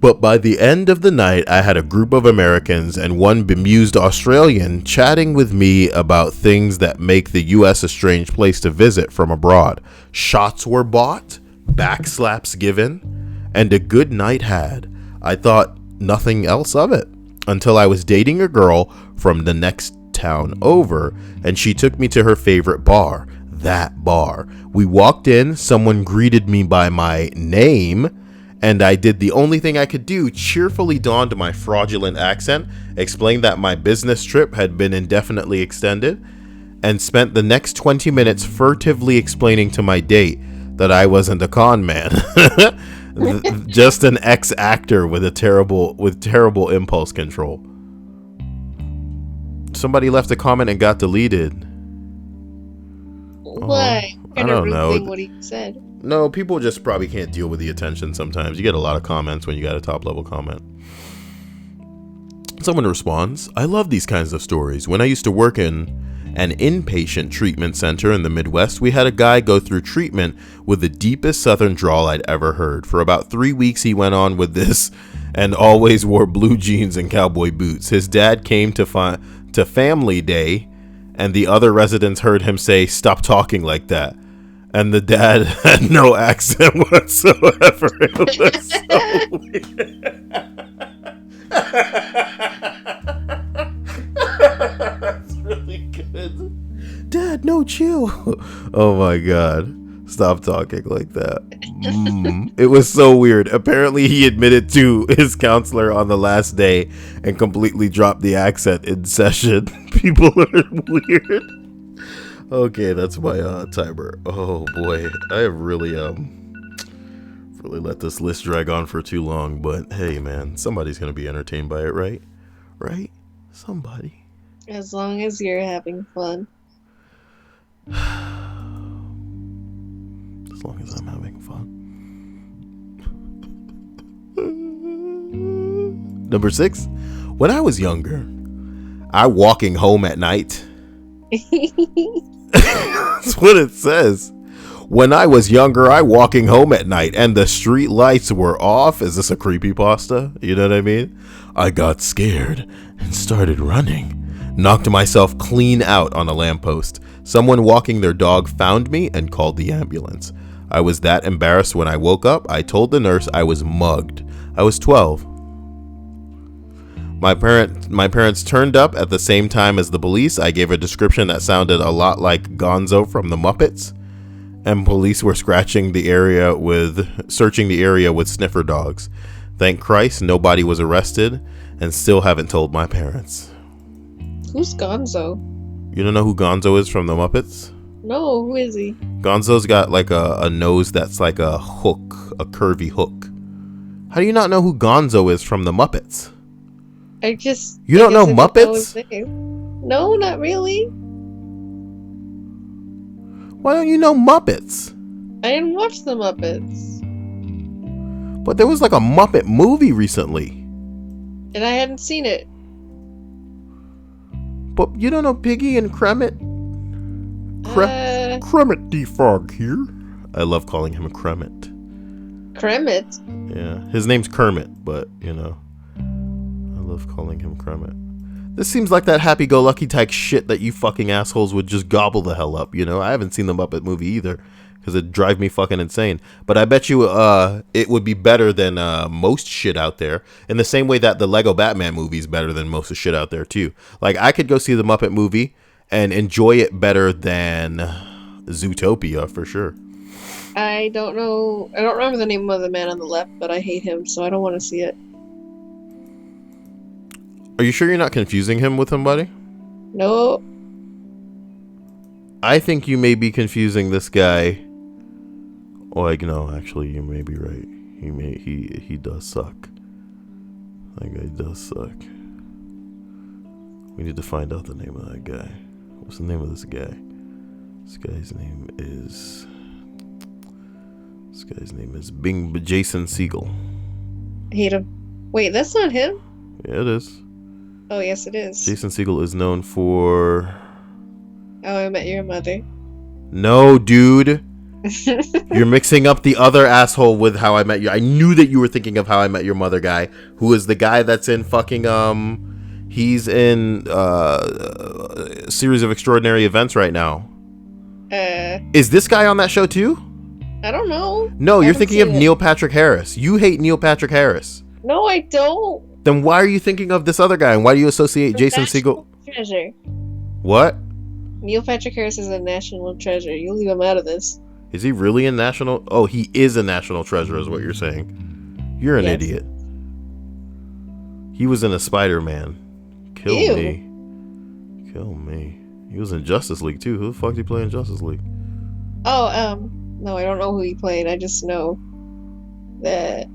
S1: But by the end of the night, I had a group of Americans and one bemused Australian chatting with me about things that make the US a strange place to visit from abroad. Shots were bought, backslaps given, and a good night had. I thought nothing else of it until I was dating a girl from the next town over, and she took me to her favorite bar, that bar. We walked in, someone greeted me by my name, and I did the only thing I could do, cheerfully donned my fraudulent accent, explained that my business trip had been indefinitely extended, and spent the next 20 minutes furtively explaining to my date that I wasn't a con man. Just an ex-actor with terrible impulse control. Somebody left a comment and got deleted.
S2: Why?
S1: I don't know.
S2: What he said.
S1: No, people just probably can't deal with the attention sometimes. You get a lot of comments when you got a top level comment. Someone responds, I love these kinds of stories. When I used to work in an inpatient treatment center in the Midwest, we had a guy go through treatment with the deepest southern drawl I'd ever heard. For about 3 weeks, he went on with this and always wore blue jeans and cowboy boots. His dad came to family day, and the other residents heard him say, stop talking like that. And the dad had no accent whatsoever. It was so weird. That's really good. Dad, no, chill. Oh my God. Stop talking like that. It was so weird. Apparently he admitted to his counselor on the last day and completely dropped the accent in session. People are weird. Okay, that's my timer. Oh boy, I have really let this list drag on for too long. But hey, man, somebody's gonna be entertained by it, right? Right? Somebody.
S2: As long as you're having fun.
S1: As long as I'm having fun. Number 6. When I was younger, I walking home at night. That's what it says. When I was younger, I walking home at night and the street lights were off. Is this a creepypasta? You know what I mean? I got scared and started running. Knocked myself clean out on a lamppost. Someone walking their dog found me and called the ambulance. I was that embarrassed when I woke up. I told the nurse I was mugged. I was 12. My parents turned up at the same time as the police. I gave a description that sounded a lot like Gonzo from the Muppets, and police were searching the area with sniffer dogs. Thank Christ nobody was arrested, and still haven't told my parents.
S2: Who's Gonzo?
S1: You don't know who Gonzo is from the Muppets?
S2: No, who is he?
S1: Gonzo's got like a nose that's like a hook, a curvy hook. How do you not know who Gonzo is from the Muppets? You don't know Muppets?
S2: No, not really.
S1: Why don't you know Muppets?
S2: I didn't watch the Muppets.
S1: But there was like a Muppet movie recently.
S2: And I hadn't seen it.
S1: But you don't know Piggy and Kremet? Kremet Defog here. I love calling him a Kremet.
S2: Kremet?
S1: Yeah, his name's Kermit, but you know. I love calling him Kremet. This seems like that happy-go-lucky type shit that you fucking assholes would just gobble the hell up, you know? I haven't seen the Muppet movie either, because it'd drive me fucking insane. But I bet you it would be better than most shit out there, in the same way that the Lego Batman movie is better than most of shit out there too. Like, I could go see the Muppet movie and enjoy it better than Zootopia for sure.
S2: I don't know. I don't remember the name of the man on the left, but I hate him, so I don't want to see it.
S1: Are you sure you're not confusing him with somebody?
S2: No.
S1: I think you may be confusing this guy. Oh, like, no, actually, you may be right. He does suck. That guy does suck. We need to find out the name of that guy. What's the name of this guy? This guy's name is Jason Segel.
S2: I hate him. Wait, that's not him?
S1: Yeah, it is.
S2: Oh, yes, it is.
S1: Jason Segel is known for...
S2: How I Met Your Mother.
S1: No, dude. You're mixing up the other asshole with How I Met You. I knew that you were thinking of How I Met Your Mother guy, who is the guy that's in fucking, he's in, a series of extraordinary events right now. Is this guy on that show too?
S2: I don't know.
S1: No, you're thinking of Neil Patrick Harris. You hate Neil Patrick Harris.
S2: No, I don't.
S1: Then why are you thinking of this other guy? And why do you associate Jason Segel?
S2: Treasure.
S1: What?
S2: Neil Patrick Harris is a national treasure. You leave him out of this.
S1: Is he really a national? Oh, he is a national treasure, is what you're saying. You're an idiot. He was in a Spider-Man. Kill me. He was in Justice League too. Who the fuck did he play in Justice League?
S2: Oh, no, I don't know who he played. I just know that.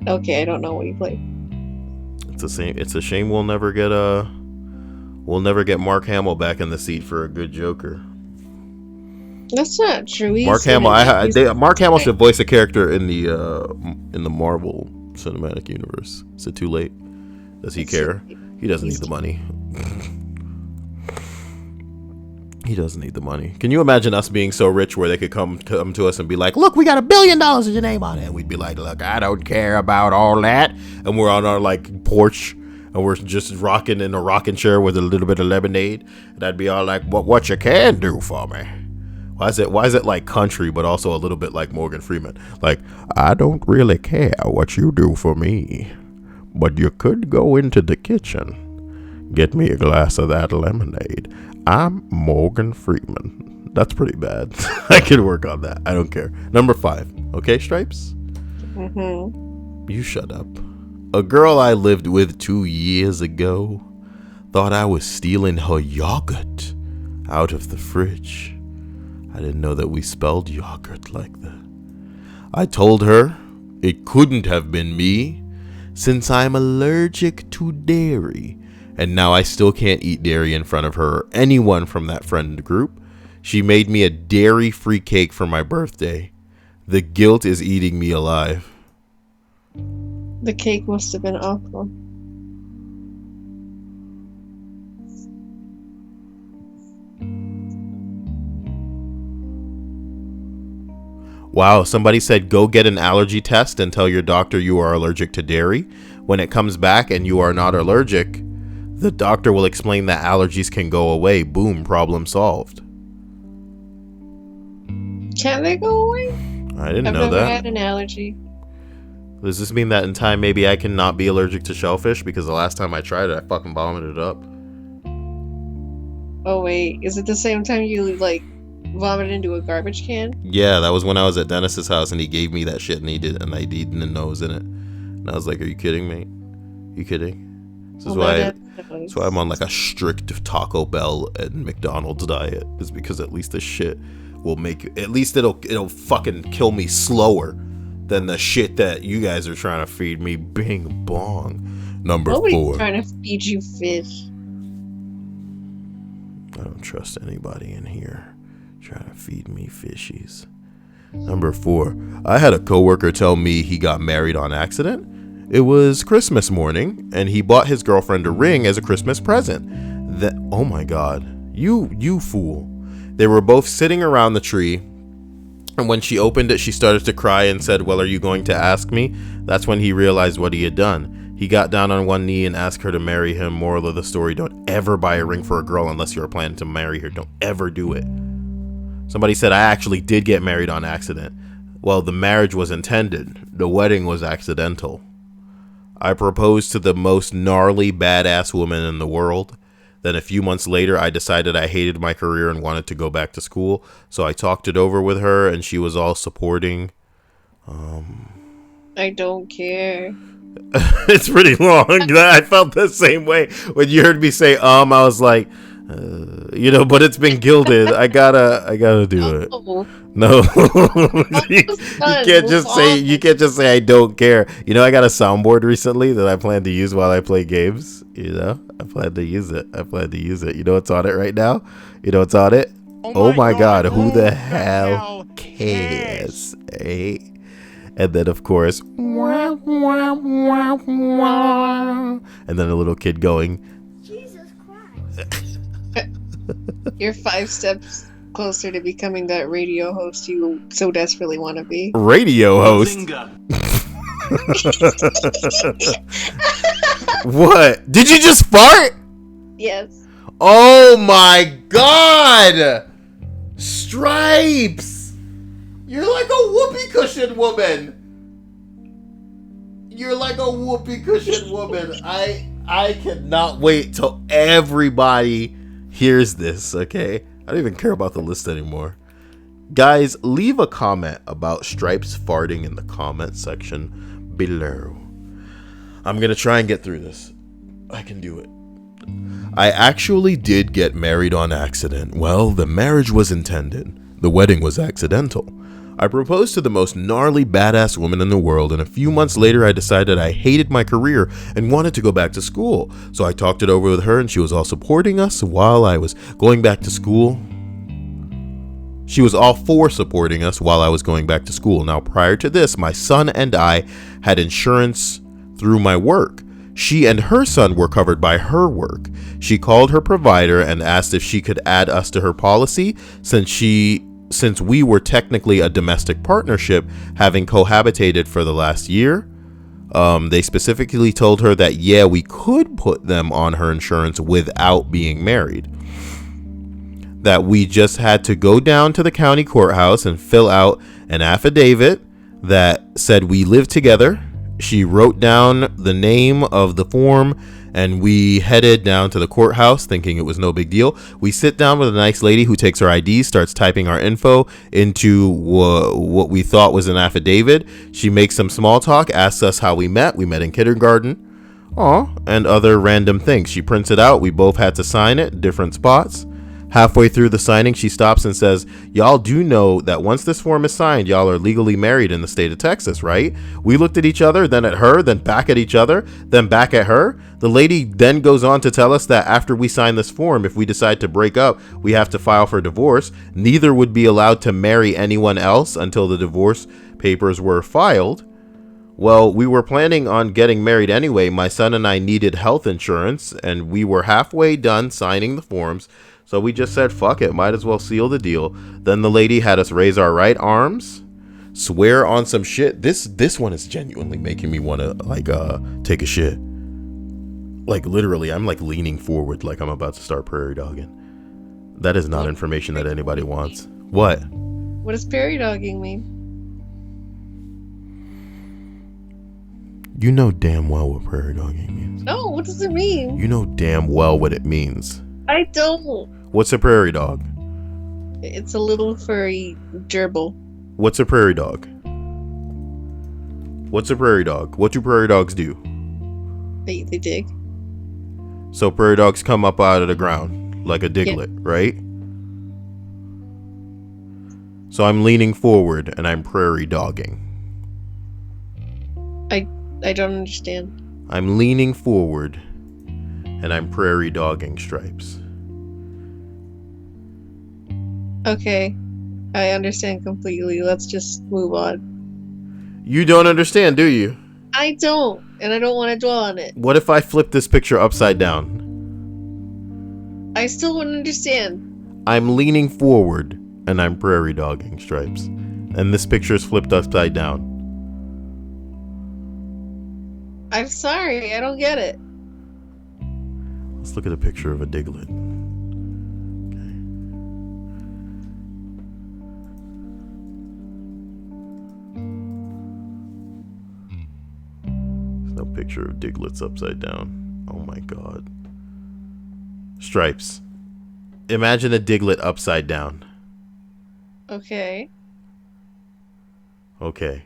S2: Okay, I don't know what he played.
S1: It's a shame we'll never get Mark Hamill back in the seat for a good Joker.
S2: That's not true.
S1: Mark Hamill should voice a character in the Marvel Cinematic Universe. Is it too late? Does he care? He doesn't need the money. He doesn't need the money. Can you imagine us being so rich where they could come to us and be like, look, we got $1 billion with your name on it. And we'd be like, look, I don't care about all that. And we're on our like porch and we're just rocking in a rocking chair with a little bit of lemonade. And I'd be all like, what you can do for me? Why is it like country, but also a little bit like Morgan Freeman? Like, I don't really care what you do for me, but you could go into the kitchen, get me a glass of that lemonade. I'm Morgan Freeman. That's pretty bad. I could work on that. I don't care. Number 5. Okay, Stripes?
S2: Mm-hmm.
S1: You shut up. A girl I lived with 2 years ago thought I was stealing her yogurt out of the fridge. I didn't know that we spelled yogurt like that. I told her it couldn't have been me since I'm allergic to dairy. And now I still can't eat dairy in front of her or anyone from that friend group. She made me a dairy-free cake for my birthday. The guilt is eating me alive.
S2: The cake must have been awful.
S1: Wow, somebody said go get an allergy test and tell your doctor you are allergic to dairy. When it comes back and you are not allergic, the doctor will explain that allergies can go away. Boom, problem solved.
S2: Can they go away?
S1: I didn't know
S2: I've never
S1: that.
S2: had an allergy.
S1: Does this mean that in time maybe I can not be allergic to shellfish? Because the last time I tried it, I fucking vomited it up.
S2: Oh wait, is it the same time you like vomited into a garbage can?
S1: Yeah, that was when I was at Dennis's house and he gave me that shit and I didn't know it was in it. And I was like, are you kidding me? You kidding? This is that's why I'm on like a strict Taco Bell and McDonald's diet. Is because at least the shit will make, at least it'll fucking kill me slower than the shit that you guys are trying to feed me. Bing bong. Number 4.
S2: Nobody's trying to feed you fish.
S1: I don't trust anybody in here trying to feed me fishies. Number 4. I had a coworker tell me he got married on accident. It was Christmas morning, and he bought his girlfriend a ring as a Christmas present. Oh my God, you fool. They were both sitting around the tree, and when she opened it, she started to cry and said, well, are you going to ask me? That's when he realized what he had done. He got down on one knee and asked her to marry him. Moral of the story, don't ever buy a ring for a girl unless you're planning to marry her. Don't ever do it. Somebody said I actually did get married on accident. Well, the marriage was intended. The wedding was accidental. I proposed to the most gnarly, badass woman in the world. Then a few months later, I decided I hated my career and wanted to go back to school. So I talked it over with her, and she was all supporting.
S2: I don't care.
S1: It's pretty long. I felt the same way when you heard me say I was like, but it's been gilded. I gotta do it.
S2: Oh,
S1: No, you
S2: fun.
S1: can't
S2: It
S1: just
S2: was
S1: say
S2: awesome.
S1: I don't care. I got a soundboard recently that I plan to use while I play games. I plan to use it. You know what's on it right now? You know what's on it? Oh my God, who the hell cares? Eh? And then of course, and then a little kid going,
S4: Jesus Christ.
S2: You're 5 steps closer to becoming that radio host you so desperately want to be.
S1: radio host. What? Did you just fart?
S2: Yes.
S1: Oh my God! Stripes! You're like a whoopee cushion woman. I cannot wait till everybody hears this, okay? I don't even care about the list anymore. Guys, leave a comment about Stripes farting in the comment section below. I'm gonna try and get through this. I can do it. I actually did get married on accident. Well, the marriage was intended. The wedding was accidental. I proposed to the most gnarly badass woman in the world, and a few months later I decided I hated my career and wanted to go back to school. So I talked it over with her, and she was all supporting us while I was going back to school. She was all for supporting us while I was going back to school. Now, prior to this, my son and I had insurance through my work. She and her son were covered by her work. She called her provider and asked if she could add us to her policy since we were technically a domestic partnership, having cohabitated for the last year. They specifically told her that, yeah, we could put them on her insurance without being married. That we just had to go down to the county courthouse and fill out an affidavit that said we live together. She wrote down the name of the form, and we headed down to the courthouse thinking it was no big deal. We sit down with a nice lady who takes our IDs, starts typing our info into what we thought was an affidavit. She makes some small talk, asks us how we met. We met in kindergarten. And other random things. She prints it out. We both had to sign it, different spots. Halfway through the signing, she stops and says, y'all do know that once this form is signed, y'all are legally married in the state of Texas, right? We looked at each other, then at her, then back at each other, then back at her. The lady then goes on to tell us that after we sign this form, if we decide to break up, we have to file for divorce. Neither would be allowed to marry anyone else until the divorce papers were filed. Well, we were planning on getting married anyway. My son and I needed health insurance, and we were halfway done signing the forms. So we just said, fuck it, might as well seal the deal. Then the lady had us raise our right arms, swear on some shit. This one is genuinely making me want to take a shit. Like literally, I'm like leaning forward like I'm about to start prairie dogging. That is not information that anybody wants. What?
S2: What does prairie dogging mean?
S1: You know damn well what prairie dogging means.
S2: No, what does it mean?
S1: You know damn well what it means.
S2: I don't.
S1: What's a prairie dog?
S2: It's a little furry gerbil.
S1: What's a prairie dog? What's a prairie dog? What do prairie dogs do?
S2: They dig.
S1: So prairie dogs come up out of the ground like a diglet, right? So I'm leaning forward and I'm prairie dogging.
S2: I don't understand.
S1: I'm leaning forward and I'm prairie dogging, Stripes.
S2: Okay, I understand completely. Let's just move on.
S1: You don't understand, do you?
S2: I don't, and I don't want to dwell on it.
S1: What if I flip this picture upside down?
S2: I still wouldn't understand.
S1: I'm leaning forward and I'm prairie dogging, Stripes. And this picture is flipped upside down.
S2: I'm sorry, I don't get it.
S1: Let's look at a picture of a diglet. picture of Diglets upside down. Oh my god. Stripes. Imagine a Diglett upside down.
S2: Okay.
S1: Okay.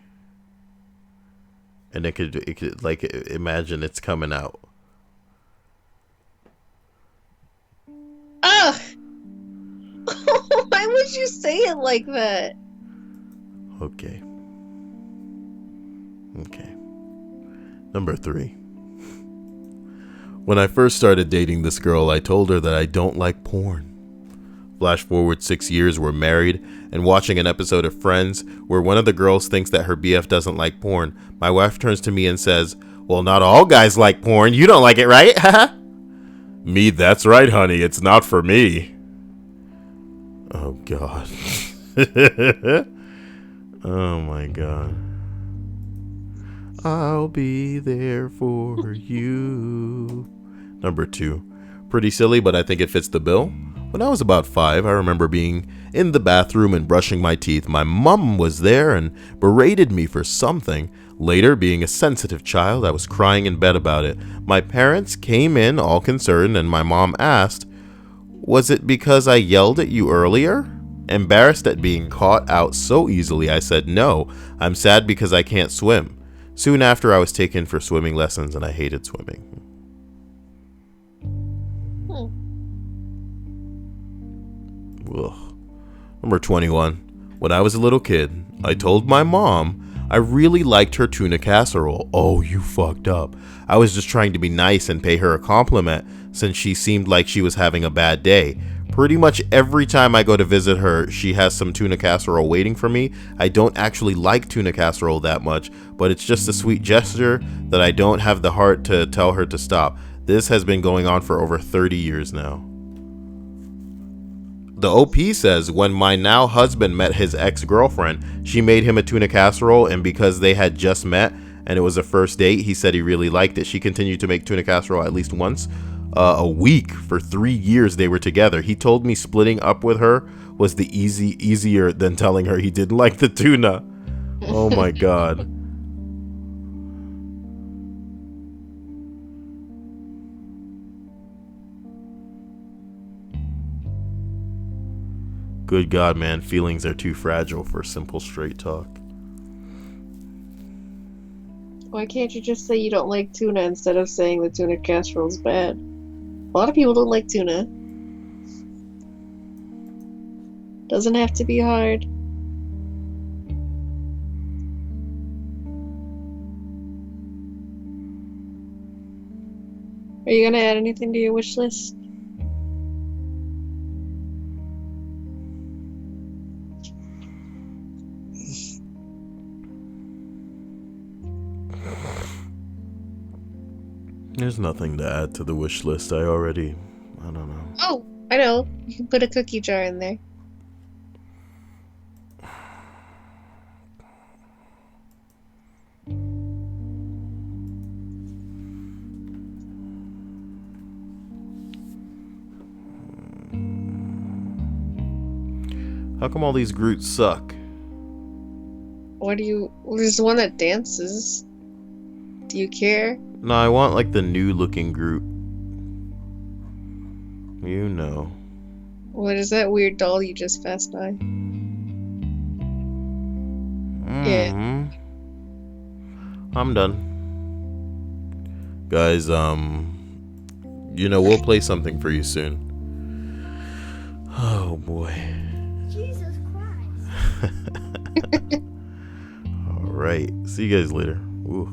S1: And it could like imagine it's coming out.
S2: Ugh! Why would you say it like that?
S1: Okay. Okay. Number 3. When I first started dating this girl, I told her that I don't like porn. Flash forward 6 years, we're married, and watching an episode of Friends where one of the girls thinks that her BF doesn't like porn. My wife turns to me and says, "Well, not all guys like porn. You don't like it, right?" Me, that's right, honey. It's not for me. Oh, God. Oh, my God. I'll be there for you. Number 2. Pretty silly, but I think it fits the bill. When I was about 5, I remember being in the bathroom and brushing my teeth. My mom was there and berated me for something. Later, being a sensitive child, I was crying in bed about it. My parents came in all concerned, and my mom asked, "Was it because I yelled at you earlier?" Embarrassed at being caught out so easily, I said, "No, I'm sad because I can't swim." Soon after, I was taken for swimming lessons, and I hated swimming. Ugh. Number 21. When I was a little kid, I told my mom I really liked her tuna casserole. Oh, you fucked up. I was just trying to be nice and pay her a compliment since she seemed like she was having a bad day. Pretty much every time I go to visit her, she has some tuna casserole waiting for me. I don't actually like tuna casserole that much, but it's just a sweet gesture that I don't have the heart to tell her to stop. This has been going on for over 30 years now. The OP says, when my now husband met his ex-girlfriend, she made him a tuna casserole, and because they had just met and it was a first date, he said he really liked it. She continued to make tuna casserole at least once a week for 3 years they were together. He told me splitting up with her was the easier than telling her he didn't like the tuna. Oh my god. Good God, man, feelings are too fragile for simple straight talk.
S2: Why can't you just say you don't like tuna instead of saying the tuna casserole's bad? A lot of people don't like tuna. Doesn't have to be hard. Are you gonna add anything to your wish list?
S1: There's nothing to add to the wish list. I don't know.
S2: Oh, I know. You can put a cookie jar in there.
S1: How come all these Groots suck?
S2: There's one that dances. Do you care?
S1: No, I want like the new looking Groot. You know.
S2: What is that weird doll you just passed by? Yeah.
S1: I'm done. Guys, we'll play something for you soon. Oh boy.
S4: Jesus Christ.
S1: All right. See you guys later. Ooh.